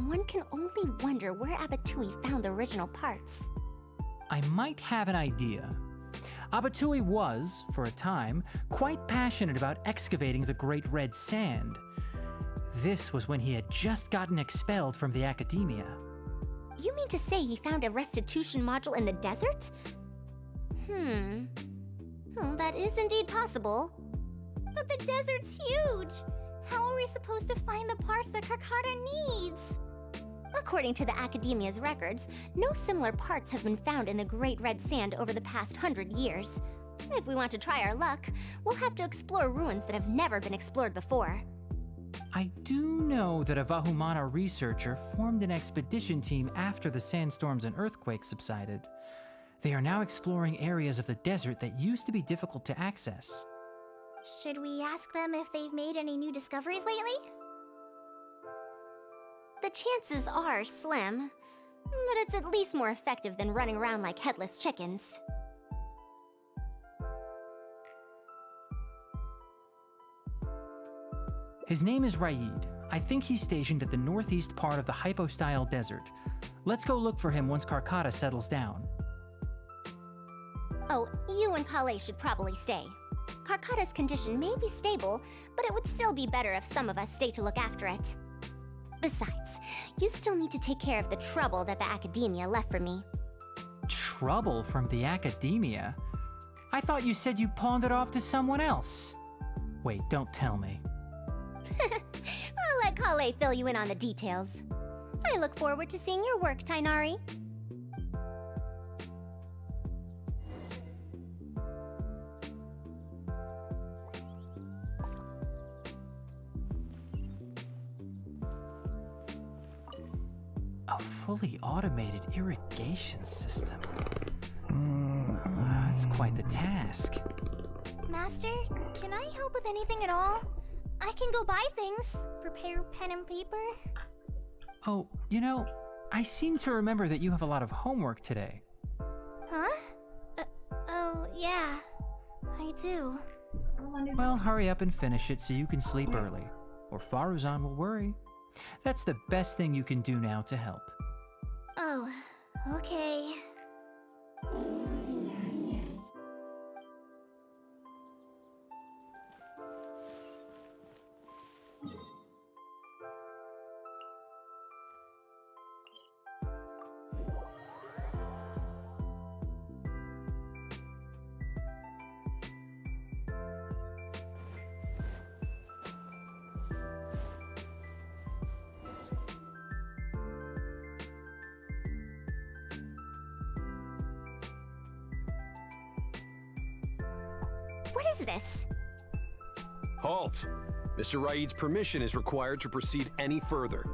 One can only wonder where Abatui found the original parts. I might have an idea. Abatui was, for a time, quite passionate about excavating the Great Red Sand. This was when he had just gotten expelled from the academia. You mean to say he found a restitution module in the desert? Well, that is indeed possible. But the desert's huge! How are we supposed to find the parts that Karkata needs? According to the Academia's records, no similar parts have been found in the Great Red Sand over the past 100 years. If we want to try our luck, we'll have to explore ruins that have never been explored before. I do know that a Vahumana researcher formed an expedition team after the sandstorms and earthquakes subsided. They are now exploring areas of the desert that used to be difficult to access. Should we ask them if they've made any new discoveries lately? The chances are slim, but it's at least more effective than running around like headless chickens. His name is Raid. I think he's stationed at the northeast part of the Hypostyle Desert. Let's go look for him once Karkata settles down. Oh, you and Kale should probably stay. Karkata's condition may be stable, but it would still be better if some of us stay to look after it. Besides, you still need to take care of the trouble that the academia left for me. Trouble from the academia? I thought you said you pawned it off to someone else. Wait, don't tell me. I'll let Kale fill you in on the details. I look forward to seeing your work, Tainari. A fully automated irrigation system. That's quite the task. Master, can I help with anything at all? I can go buy things, prepare pen and paper. Oh, you know, I seem to remember that you have a lot of homework today. Huh? Oh, yeah, I do. Well, hurry up and finish it so you can sleep early, or Faruzan will worry. That's the best thing you can do now to help. Oh, okay. What is this? Halt! Mr. Raid's permission is required to proceed any further.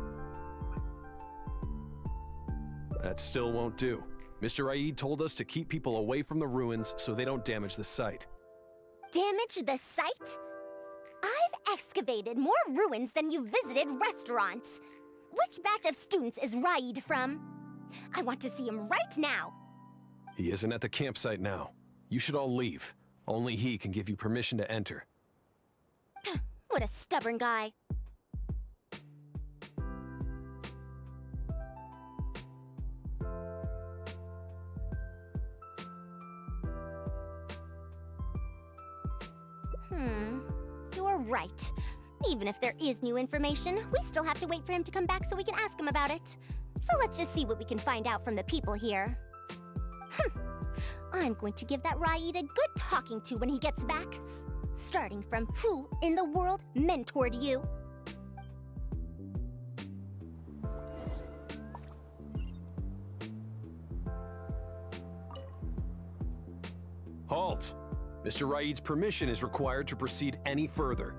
That still won't do. Mr. Raid told us to keep people away from the ruins so they don't damage the site. Damage the site? I've excavated more ruins than you've visited restaurants. Which batch of students is Raid from? I want to see him right now. He isn't at the campsite now. You should all leave. Only he can give you permission to enter. What a stubborn guy. You're right. Even if there is new information, we still have to wait for him to come back so we can ask him about it. So let's just see what we can find out from the people here. I'm going to give that Raid a good talking to when he gets back. Starting from who in the world mentored you? Halt! Mr. Raid's permission is required to proceed any further.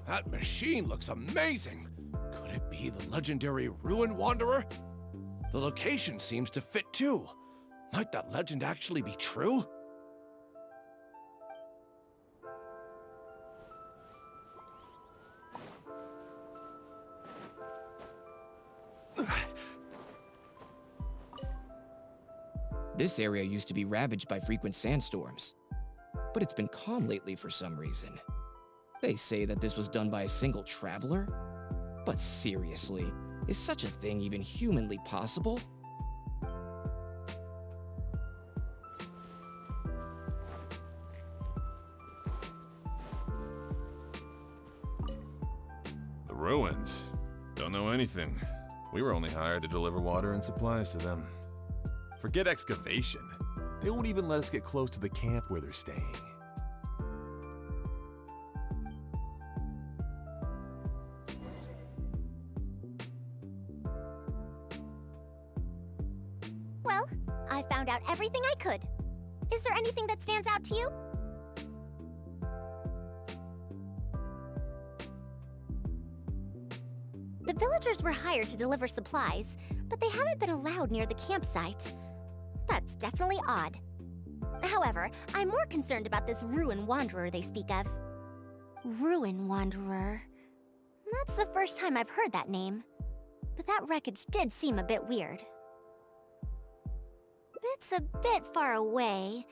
That machine looks amazing. Could it be the legendary Ruin Wanderer? The location seems to fit too. Might that legend actually be true? This area used to be ravaged by frequent sandstorms, but it's been calm lately for some reason. They say that this was done by a single traveler? But seriously, is such a thing even humanly possible? The ruins? Don't know anything. We were only hired to deliver water and supplies to them. Forget excavation. They won't even let us get close to the camp where they're staying. Well, I found out everything I could. Is there anything that stands out to you? The villagers were hired to deliver supplies, but they haven't been allowed near the campsite. That's definitely odd. However, I'm more concerned about this Ruin Wanderer they speak of. Ruin Wanderer. That's the first time I've heard that name. But that wreckage did seem a bit weird. It's a bit far away,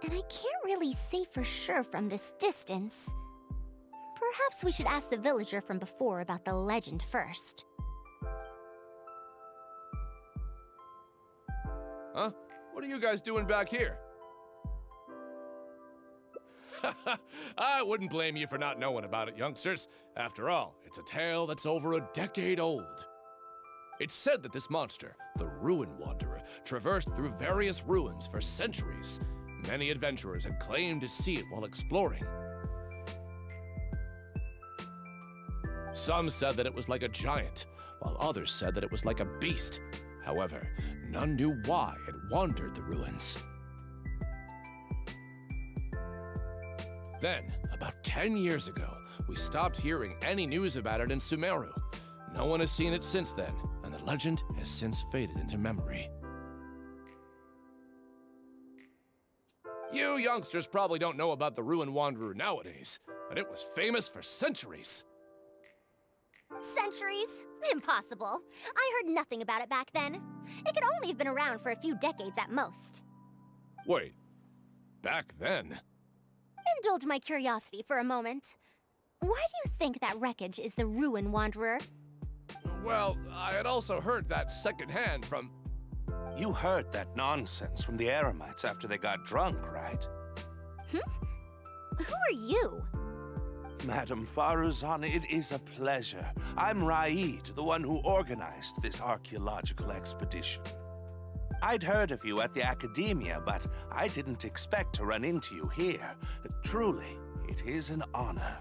and I can't really say for sure from this distance. Perhaps we should ask the villager from before about the legend first. Huh? What are you guys doing back here? I wouldn't blame you for not knowing about it, youngsters. After all, it's a tale that's over a decade old. It's said that this monster, the Ruin Wanderer, traversed through various ruins for centuries. Many adventurers had claimed to see it while exploring. Some said that it was like a giant, while others said that it was like a beast. However, none knew why it wandered the ruins. Then, about 10 years ago, we stopped hearing any news about it in Sumeru. No one has seen it since then, and the legend has since faded into memory. You youngsters probably don't know about the Ruin Wanderer nowadays, but it was famous for centuries. Centuries? Impossible. I heard nothing about it back then. It could only have been around for a few decades at most. Wait, back then? Indulge my curiosity for a moment. Why do you think that wreckage is the Ruin Wanderer? Well, I had also heard that secondhand from... You heard that nonsense from the Eremites after they got drunk, right? Who are you? Madam Faruzan, it is a pleasure. I'm Raid, the one who organized this archaeological expedition. I'd heard of you at the Academia, but I didn't expect to run into you here. Truly, it is an honor.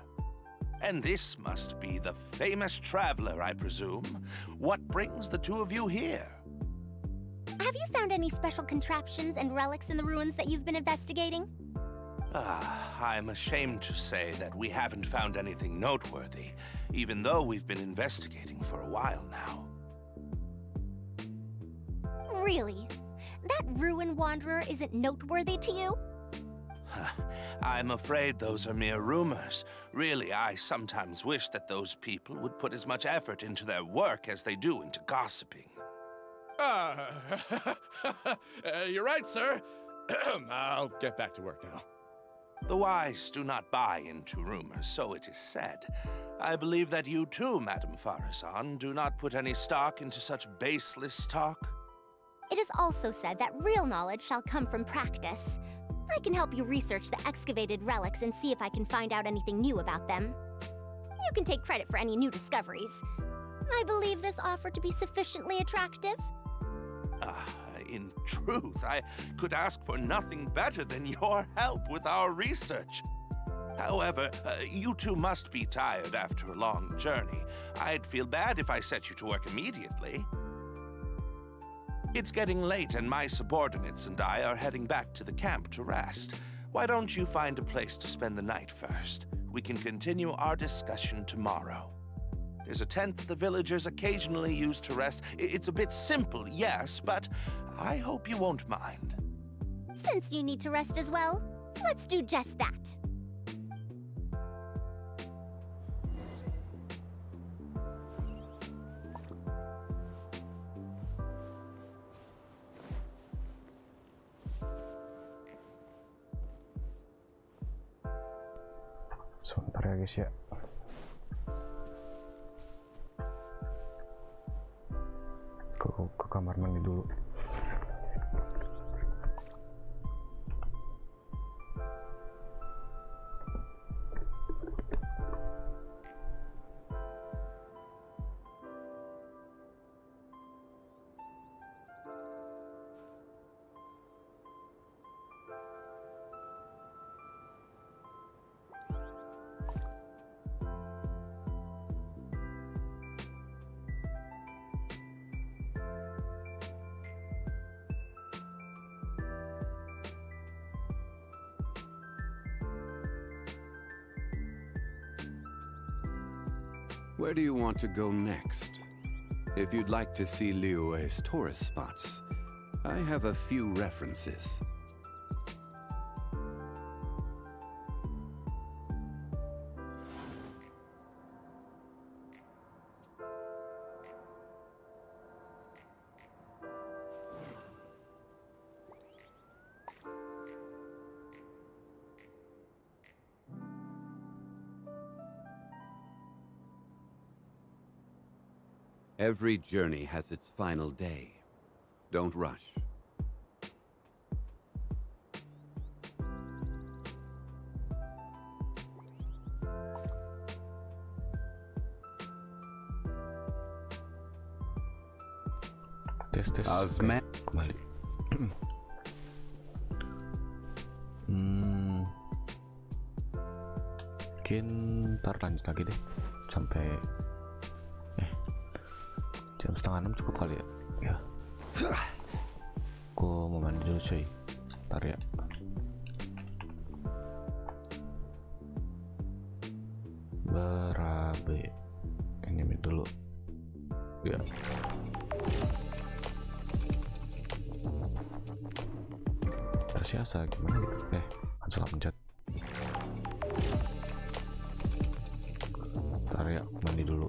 And this must be the famous traveler, I presume. What brings the two of you here? Have you found any special contraptions and relics in the ruins that you've been investigating? I'm ashamed to say that we haven't found anything noteworthy, even though we've been investigating for a while now. Really? That Ruin Wanderer isn't noteworthy to you? I'm afraid those are mere rumors. Really, I sometimes wish that those people would put as much effort into their work as they do into gossiping. You're right, sir. I'll get back to work now. The wise do not buy into rumors, so it is said. I believe that you too, Madam Faruzan, do not put any stock into such baseless talk. It is also said that real knowledge shall come from practice. I can help you research the excavated relics and see if I can find out anything new about them. You can take credit for any new discoveries. I believe this offer to be sufficiently attractive. In truth, I could ask for nothing better than your help with our research. However, you two must be tired after a long journey. I'd feel bad if I set you to work immediately. It's getting late and my subordinates and I are heading back to the camp to rest. Why don't you find a place to spend the night first? We can continue our discussion tomorrow. There's a tent that the villagers occasionally use to rest. It's a bit simple, yes, but I hope you won't mind. Since you need to rest as well, let's do just that. Sebentar ya guys ya. Ke kamar mandi dulu. Where do you want to go next? If you'd like to see Liyue's tourist spots, I have a few references. Every journey has its final day. Don't rush. Tes. Osman. Kembali. Mungkin ntar lanjut lagi deh sampai jam 5:30 cukup kali ya. Ya. Aku mau mandi dulu cuy. Ntar ya. Berabe. Ini mid dulu. Ya. Tersiasa gimana gitu? Salah pencet. Ntar ya, aku mandi dulu.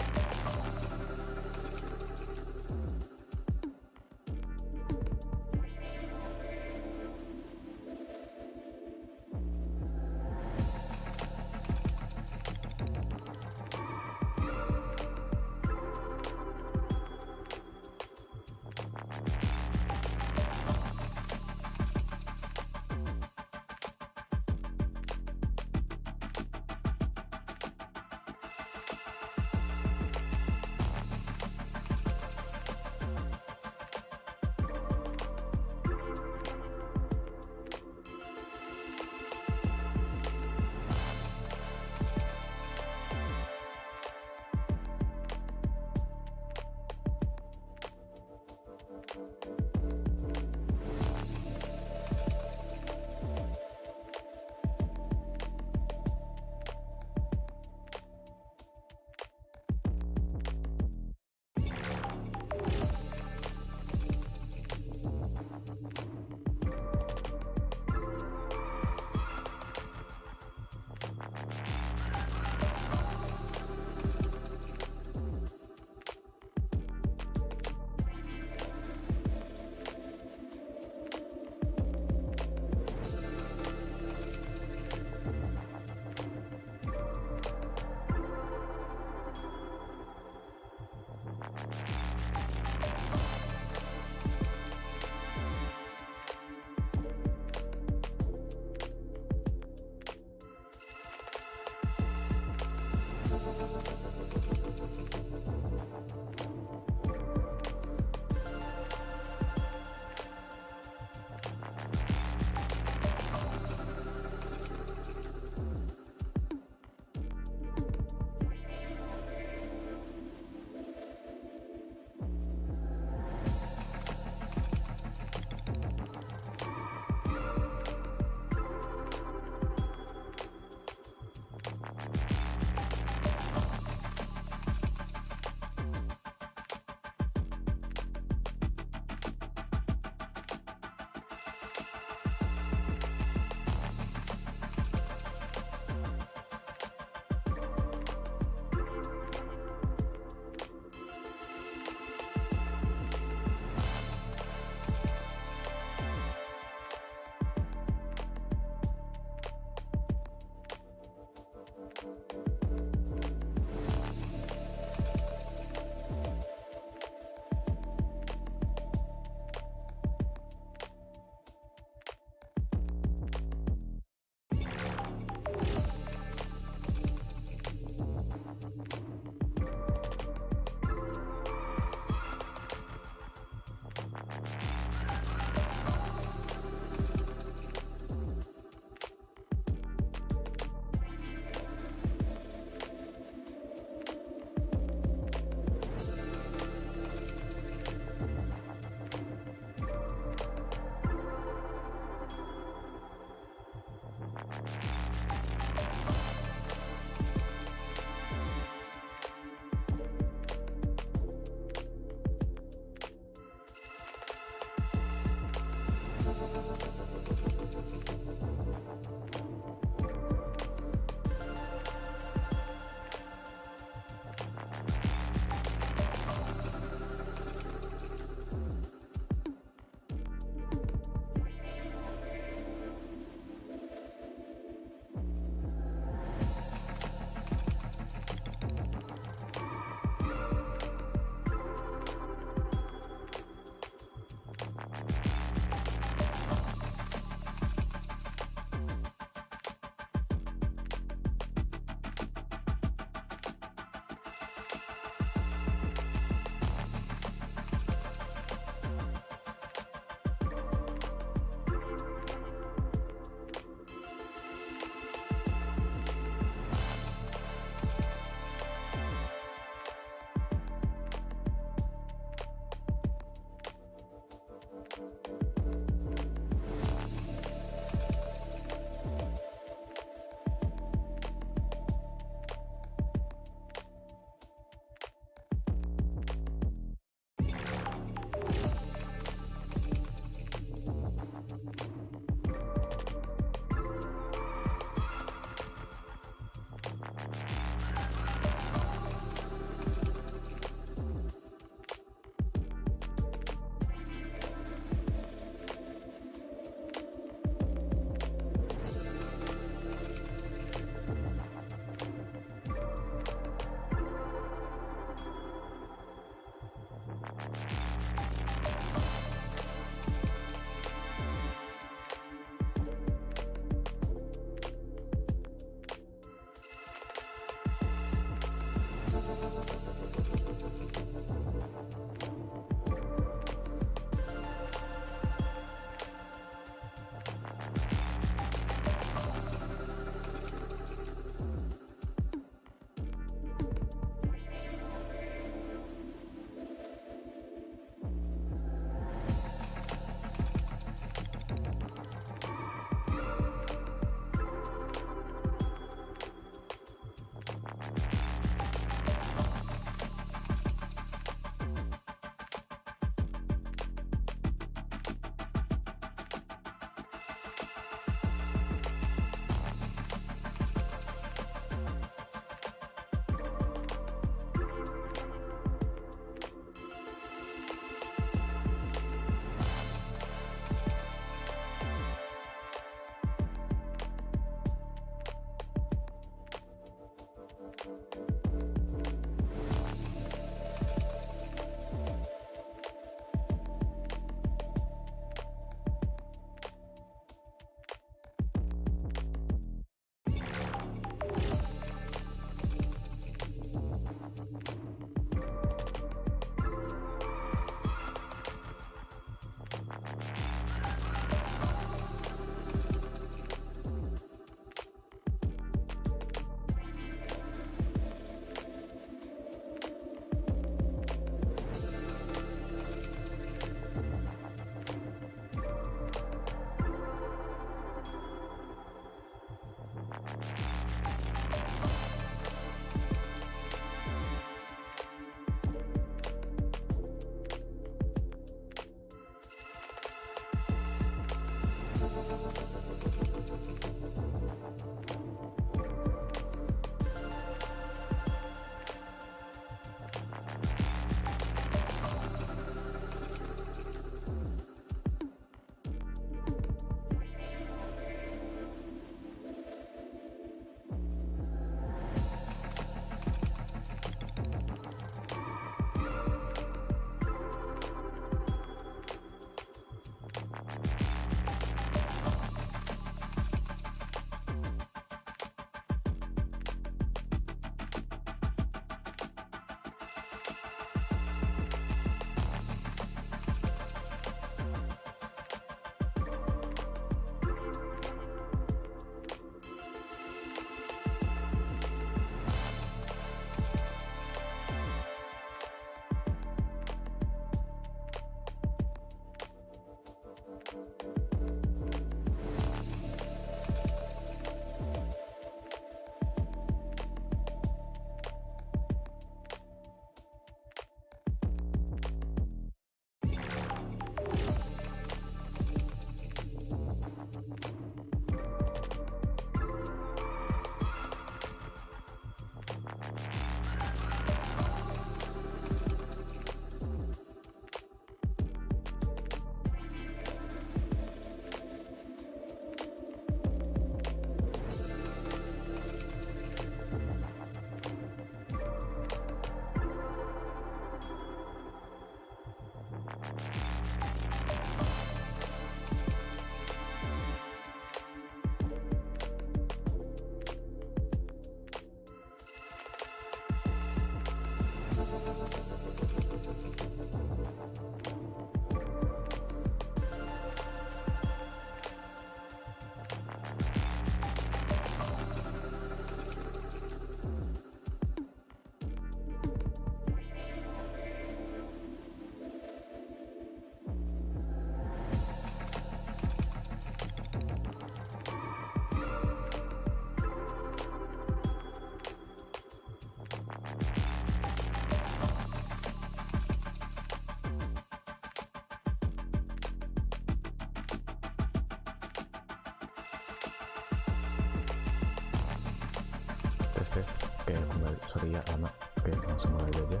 tes. Oke, kembali. Sorry ya lama. Oke, langsung mulai aja.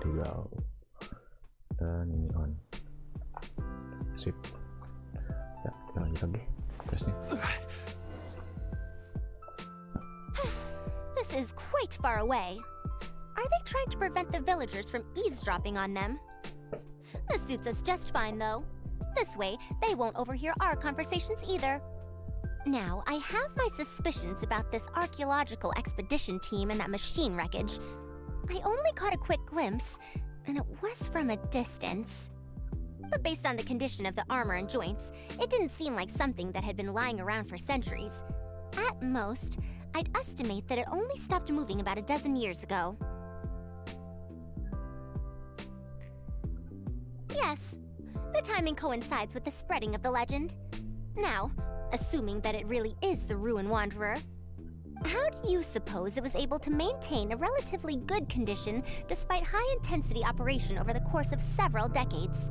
3 go. Dan ini on. Sip. Ya, kita lanjut lagi tesnya. This is quite far away. Are they trying to prevent the villagers from eavesdropping on them? This suits us just fine, though. This way, they won't overhear our conversations either. Now, I have my suspicions about this archaeological expedition team and that machine wreckage. I only caught a quick glimpse, and it was from a distance. But based on the condition of the armor and joints, it didn't seem like something that had been lying around for centuries. At most, I'd estimate that it only stopped moving about a dozen years ago. Yes, the timing coincides with the spreading of the legend. Now, assuming that it really is the Ruin Wanderer, how do you suppose it was able to maintain a relatively good condition despite high-intensity operation over the course of several decades?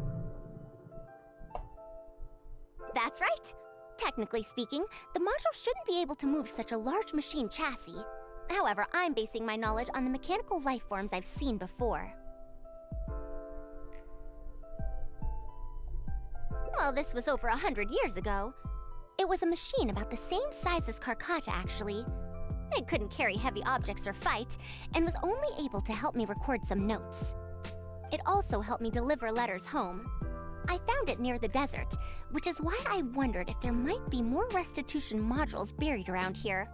That's right. Technically speaking, the module shouldn't be able to move such a large machine chassis. However, I'm basing my knowledge on the mechanical life forms I've seen before. Well, this was over 100 years ago. It was a machine about the same size as Karkata, actually. It couldn't carry heavy objects or fight, and was only able to help me record some notes. It also helped me deliver letters home. I found it near the desert, which is why I wondered if there might be more restitution modules buried around here.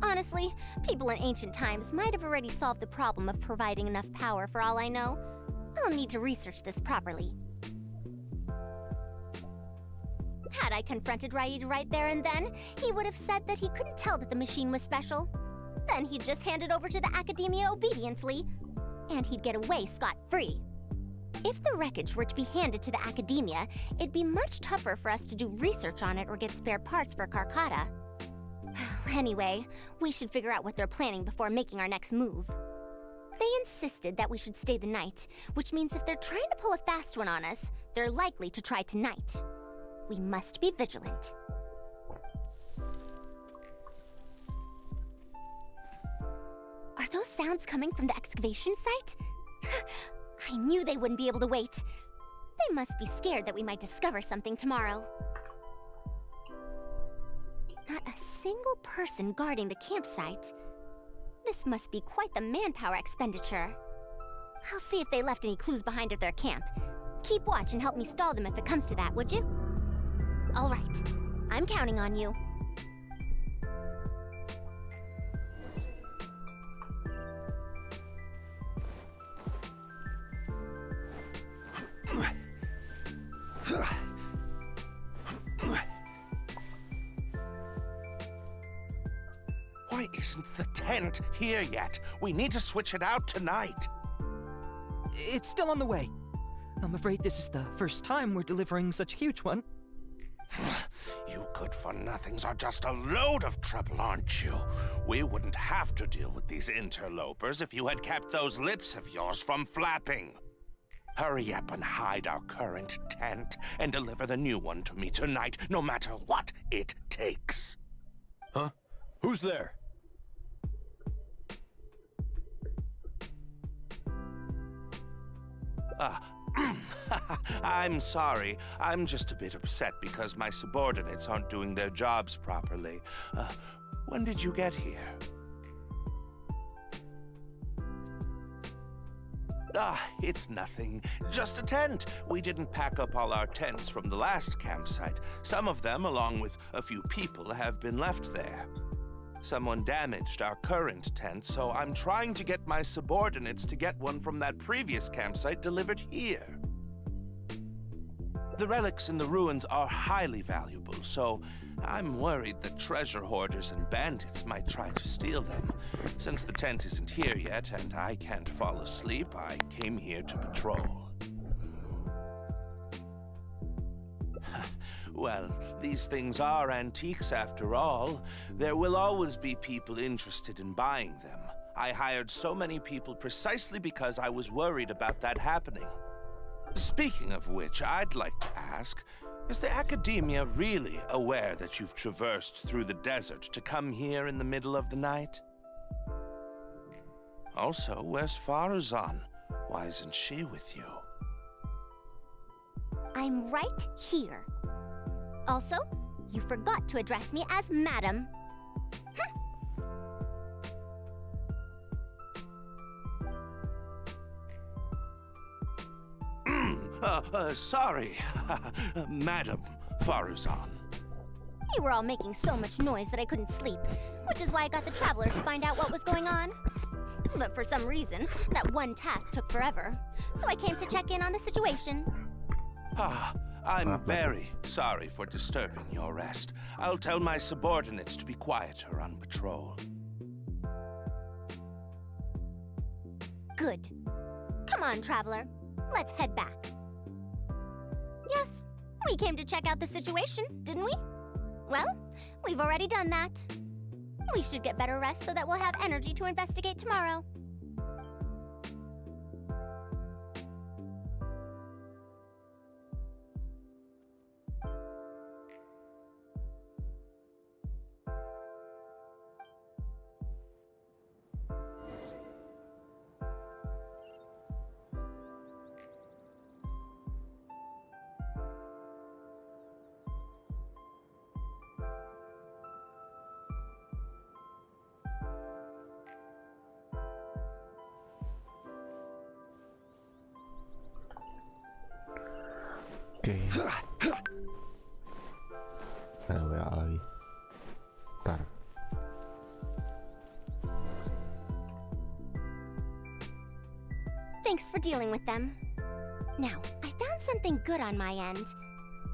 Honestly, people in ancient times might have already solved the problem of providing enough power for all I know. I'll need to research this properly. Had I confronted Raid right there and then, he would have said that he couldn't tell that the machine was special. Then he'd just hand it over to the Academia obediently, and he'd get away scot-free. If the wreckage were to be handed to the Academia, it'd be much tougher for us to do research on it or get spare parts for Karkata. Anyway, we should figure out what they're planning before making our next move. They insisted that we should stay the night, which means if they're trying to pull a fast one on us, they're likely to try tonight. We must be vigilant. Are those sounds coming from the excavation site? I knew they wouldn't be able to wait. They must be scared that we might discover something tomorrow. Not a single person guarding the campsite. This must be quite the manpower expenditure. I'll see if they left any clues behind at their camp. Keep watch and help me stall them if it comes to that, would you? All right. I'm counting on you. Why isn't the tent here yet? We need to switch it out tonight. It's still on the way. I'm afraid this is the first time we're delivering such a huge one. You good-for-nothings are just a load of trouble, aren't you? We wouldn't have to deal with these interlopers if you had kept those lips of yours from flapping. Hurry up and hide our current tent and deliver the new one to me tonight, no matter what it takes. Huh? Who's there? I'm sorry. I'm just a bit upset because my subordinates aren't doing their jobs properly. When did you get here? It's nothing. Just a tent. We didn't pack up all our tents from the last campsite. Some of them, along with a few people, have been left there. Someone damaged our current tent, so I'm trying to get my subordinates to get one from that previous campsite delivered here. The relics in the ruins are highly valuable, so I'm worried that treasure hoarders and bandits might try to steal them. Since the tent isn't here yet and I can't fall asleep, I came here to patrol. Well, these things are antiques after all. There will always be people interested in buying them. I hired so many people precisely because I was worried about that happening. Speaking of which, I'd like to ask, is the academia really aware that you've traversed through the desert to come here in the middle of the night? Also, where's Farazan? Why isn't she with you? I'm right here. Also, you forgot to address me as Madam. Sorry, Madam Farazan. You were all making so much noise that I couldn't sleep, which is why I got the Traveler to find out what was going on. But for some reason, that one task took forever, so I came to check in on the situation. I'm very sorry for disturbing your rest. I'll tell my subordinates to be quieter on patrol. Good. Come on, Traveler. Let's head back. Yes, we came to check out the situation, didn't we? Well, we've already done that. We should get better rest so that we'll have energy to investigate tomorrow. Oke. Ada WA lagi. Ntar. Thanks for dealing with them. Now, I found something good on my end.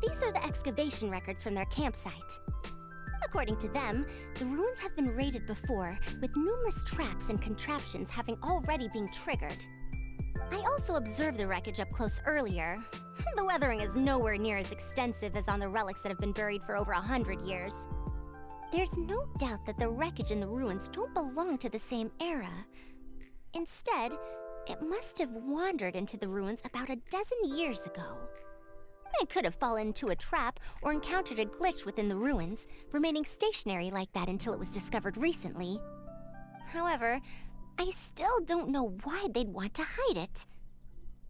These are the excavation records from their campsite. According to them, the ruins have been raided before, with numerous traps and contraptions having already been triggered. I also observed the wreckage up close earlier. The weathering is nowhere near as extensive as on the relics that have been buried for over 100 years. There's no doubt that the wreckage in the ruins don't belong to the same era. Instead, it must have wandered into the ruins about a dozen years ago. It could have fallen into a trap or encountered a glitch within the ruins, remaining stationary like that until it was discovered recently. However, I still don't know why they'd want to hide it.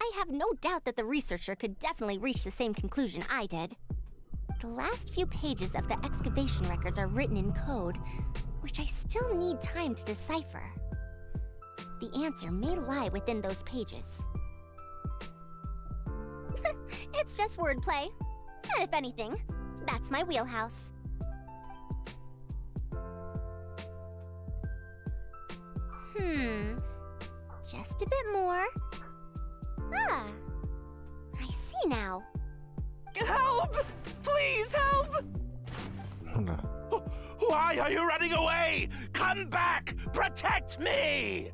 I have no doubt that the researcher could definitely reach the same conclusion I did. The last few pages of the excavation records are written in code, which I still need time to decipher. The answer may lie within those pages. It's just wordplay. And if anything, that's my wheelhouse. Just a bit more. Ah, I see now. Help! Please help! Why are you running away? Come back! Protect me!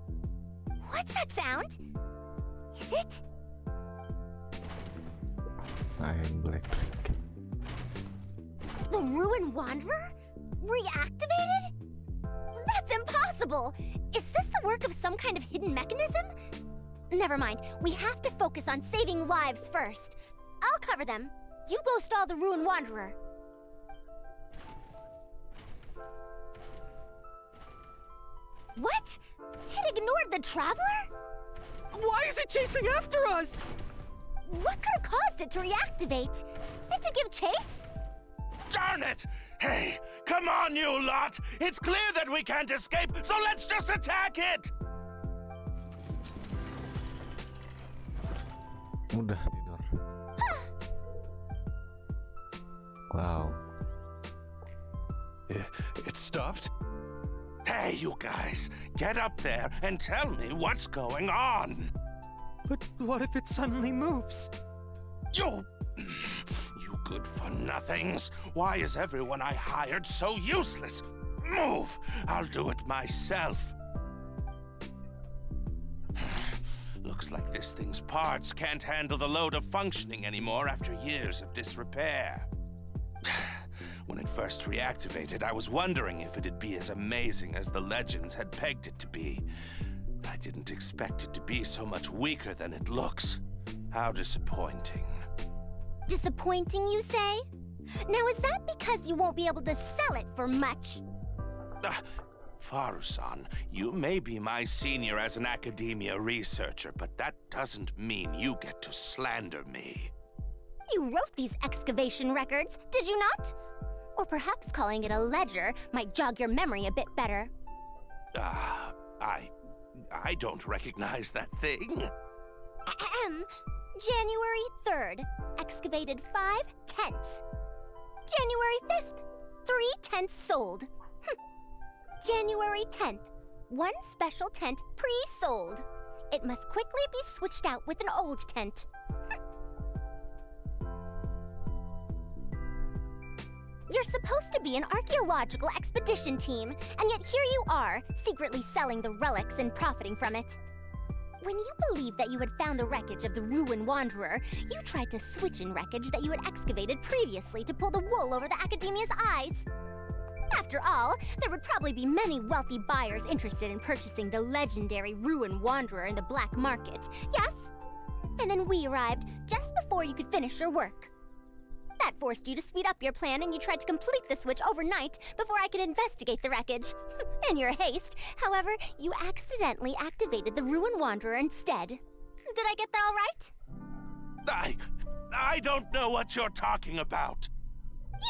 What's that sound? Is it? I'm electric. The Ruin Wanderer? Reactivated? That's impossible! Is this the work of some kind of hidden mechanism? Never mind, we have to focus on saving lives first. I'll cover them. You go stall the Ruin Wanderer. What? It ignored the Traveler? Why is it chasing after us? What could have caused it to reactivate? And to give chase? Darn it! Hey, come on, you lot! It's clear that we can't escape, so let's just attack it! Udah tidur. Wow. It stopped? Hey, you guys, get up there and tell me what's going on! But what if it suddenly moves? You good-for-nothings! Why is everyone I hired so useless? Move! I'll do it myself. Looks like this thing's parts can't handle the load of functioning anymore after years of disrepair. When it first reactivated, I was wondering if it'd be as amazing as the legends had pegged it to be. I didn't expect it to be so much weaker than it looks. How disappointing. Disappointing, you say? Now, is that because you won't be able to sell it for much? Faru-san, you may be my senior as an academia researcher, but that doesn't mean you get to slander me. You wrote these excavation records, did you not? Or perhaps calling it a ledger might jog your memory a bit better. I don't recognize that thing. January 3rd, excavated 5 tents. January 5th, 3 tents sold. January 10th, 1 special tent pre-sold. It must quickly be switched out with an old tent. You're supposed to be an archaeological expedition team, and yet here you are, secretly selling the relics and profiting from it. When you believed that you had found the wreckage of the Ruin Wanderer, you tried to switch in wreckage that you had excavated previously to pull the wool over the Academia's eyes. After all, there would probably be many wealthy buyers interested in purchasing the legendary Ruin Wanderer in the black market, yes? And then we arrived just before you could finish your work. That forced you to speed up your plan, and you tried to complete the switch overnight before I could investigate the wreckage. In your haste, however, you accidentally activated the Ruin Wanderer instead. Did I get that all right? I don't know what you're talking about.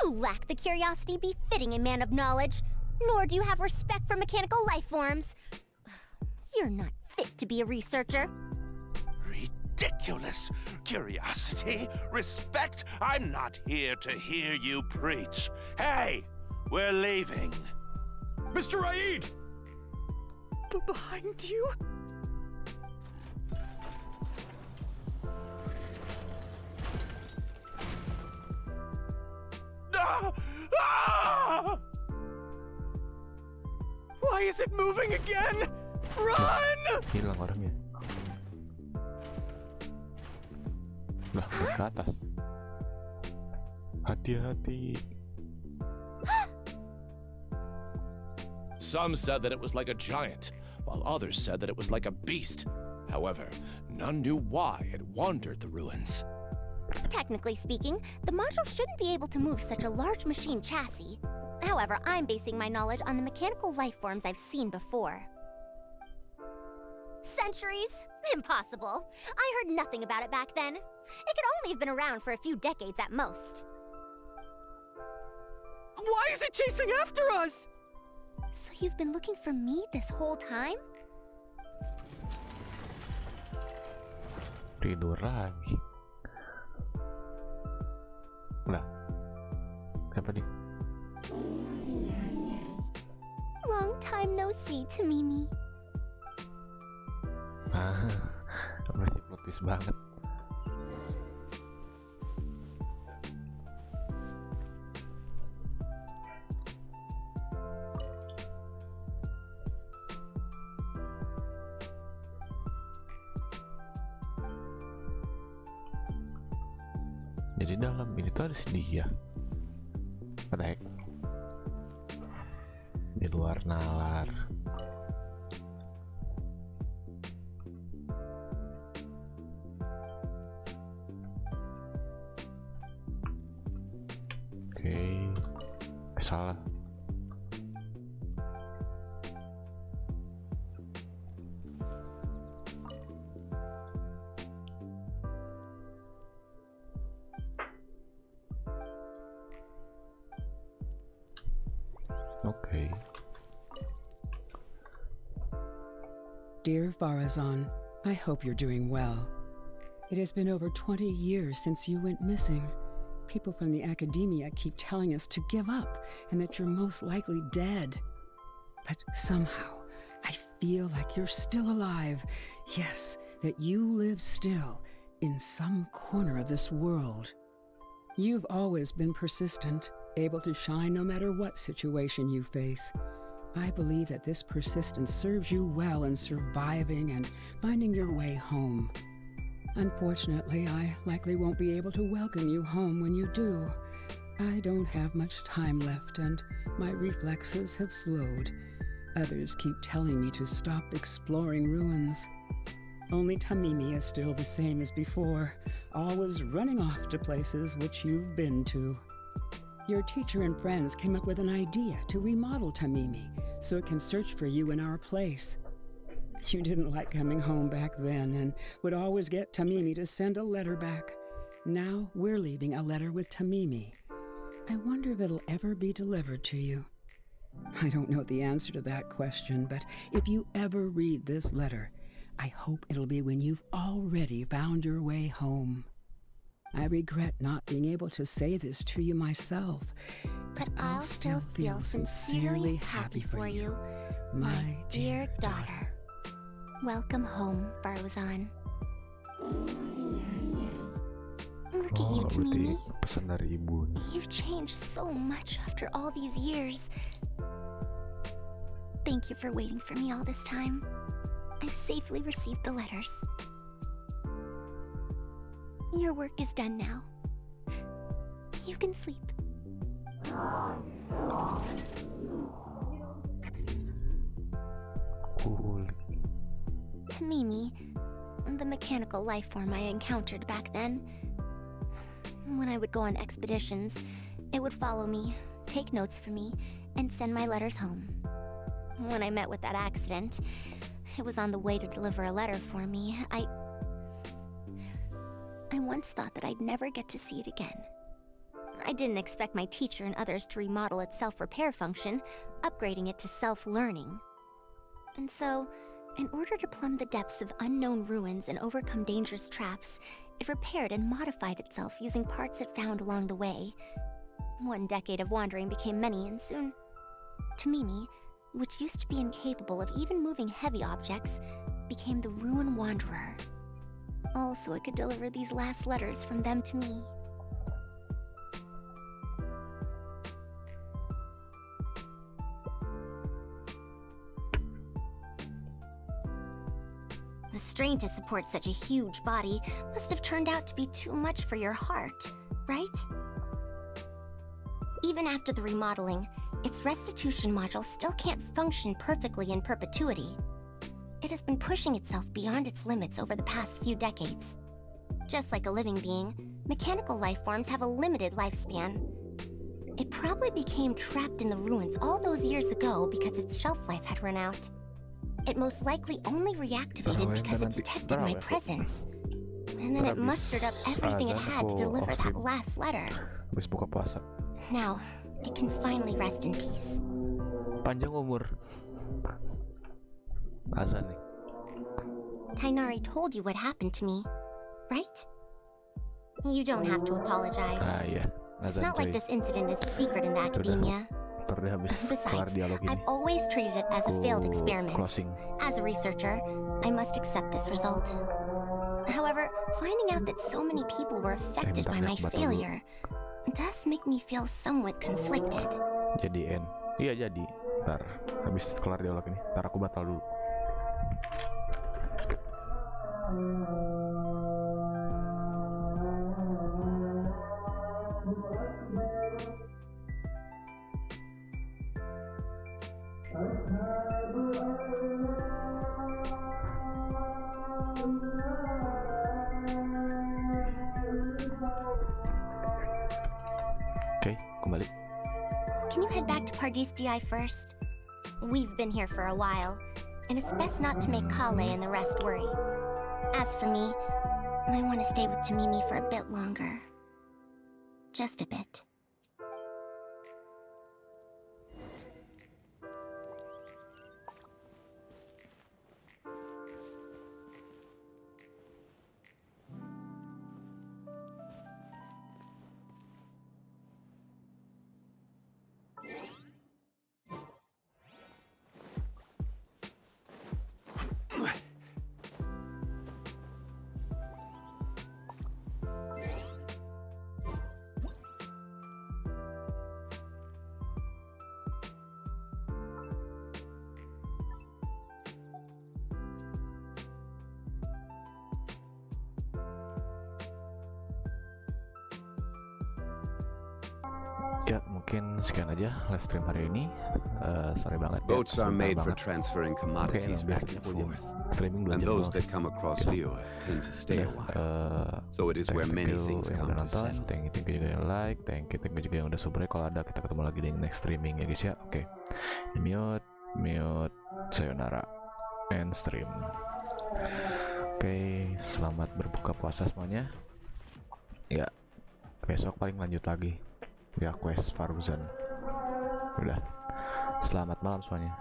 You lack the curiosity befitting a man of knowledge, nor do you have respect for mechanical life forms. You're not fit to be a researcher. Ridiculous. Curiosity? Respect? I'm not here to hear you preach. Hey, we're leaving. Mr. Raid! Behind you? Why is it moving again? Run! Hilang orangnya. Lah, ke atas. Hati-hati. Some said that it was like a giant, while others said that it was like a beast. However, none knew why it wandered the ruins. Technically speaking, the module shouldn't be able to move such a large machine chassis. However, I'm basing my knowledge on the mechanical life forms I've seen before. Centuries? Impossible. I heard nothing about it back then. It could only have been around for a few decades at most. Why is it chasing after us? So you've been looking for me this whole time? Tidur lagi. Lah, siapa dia? Long time no see to Mimi. Masih plot twist banget. Jadi dalam ini tuh ada si dia. What the heck? Di luar nalar. Oke. Salah. Okay. Dear Farazan, I hope you're doing well. It has been over 20 years since you went missing. People from the academia keep telling us to give up and that you're most likely dead. But somehow, I feel like you're still alive. Yes, that you live still in some corner of this world. You've always been persistent, able to shine no matter what situation you face. I believe that this persistence serves you well in surviving and finding your way home. Unfortunately, I likely won't be able to welcome you home when you do. I don't have much time left, and my reflexes have slowed. Others keep telling me to stop exploring ruins. Only Tamimi is still the same as before, always running off to places which you've been to. Your teacher and friends came up with an idea to remodel Tamimi so it can search for you in our place. You didn't like coming home back then and would always get Tamimi to send a letter back. Now we're leaving a letter with Tamimi. I wonder if it'll ever be delivered to you. I don't know the answer to that question, but if you ever read this letter, I hope it'll be when you've already found your way home. I regret not being able to say this to you myself, but I'll still feel sincerely happy for you, my dear daughter. Welcome home, Farzan. Look at you, Tamimi. Pesan dari ibunya. You've changed so much after all these years. Thank you for waiting for me all this time. I've safely received the letters. Your work is done now. You can sleep. Cool. Tamimi, the mechanical life form I encountered back then. When I would go on expeditions, it would follow me, take notes for me, and send my letters home. When I met with that accident, it was on the way to deliver a letter for me. I once thought that I'd never get to see it again. I didn't expect my teacher and others to remodel its self-repair function, upgrading it to self-learning. And so, in order to plumb the depths of unknown ruins and overcome dangerous traps, it repaired and modified itself using parts it found along the way. 1 decade of wandering became many, and soon, Tamimi, which used to be incapable of even moving heavy objects, became the Ruin Wanderer. All so it could deliver these last letters from them to me. The strain to support such a huge body must have turned out to be too much for your heart, right? Even after the remodeling, its restitution module still can't function perfectly in perpetuity. It has been pushing itself beyond its limits over the past few decades. Just like a living being, mechanical life forms have a limited lifespan. It probably became trapped in the ruins all those years ago because its shelf life had run out. It most likely only reactivated because it detected my presence. And then it mustered up everything it had to deliver that last letter. Habis buka puasa. Now, it can finally rest in peace. Panjang umur. Azan nih. Tainari told you what happened to me, right? You don't have to apologize. Iya. It's Azan not like coy. this incident is secret in the academia. Ntar dia habis kelar Besides, dialog ini. I've always treated it as a failed Aku experiment. closing. As a researcher, I must accept this result. However, finding out that so many people were affected by my failure does make me feel somewhat conflicted. Jadi N. Iya jadi. Ntar habis kelar dialog ini. Ntar aku batal dulu. Oke, kembali. Can you head back to Pardis DI first? We've been here for a while, and it's best not to make Kale and the rest worry. As for me, I want to stay with Tamimi for a bit longer. Just a bit. Ya mungkin sekian aja live stream hari ini. Sorry banget ya, Boats are sebentar made for banget. transferring commodities back and forth. Streaming 2 And jam those doang that sih. come across Gitu. Leo tend to stay a while. So it is Thank where you many things yang come udah to nonton, settle. thank you juga yang like, thank you juga yang udah subscribe. Kalau ada kita ketemu lagi di next streaming ya guys ya. Oke. Mute, sayonara, and stream. Oke, selamat berbuka puasa semuanya. Ya, besok paling lanjut lagi. Ya, quest Faruzan. Udah. Selamat malam semuanya.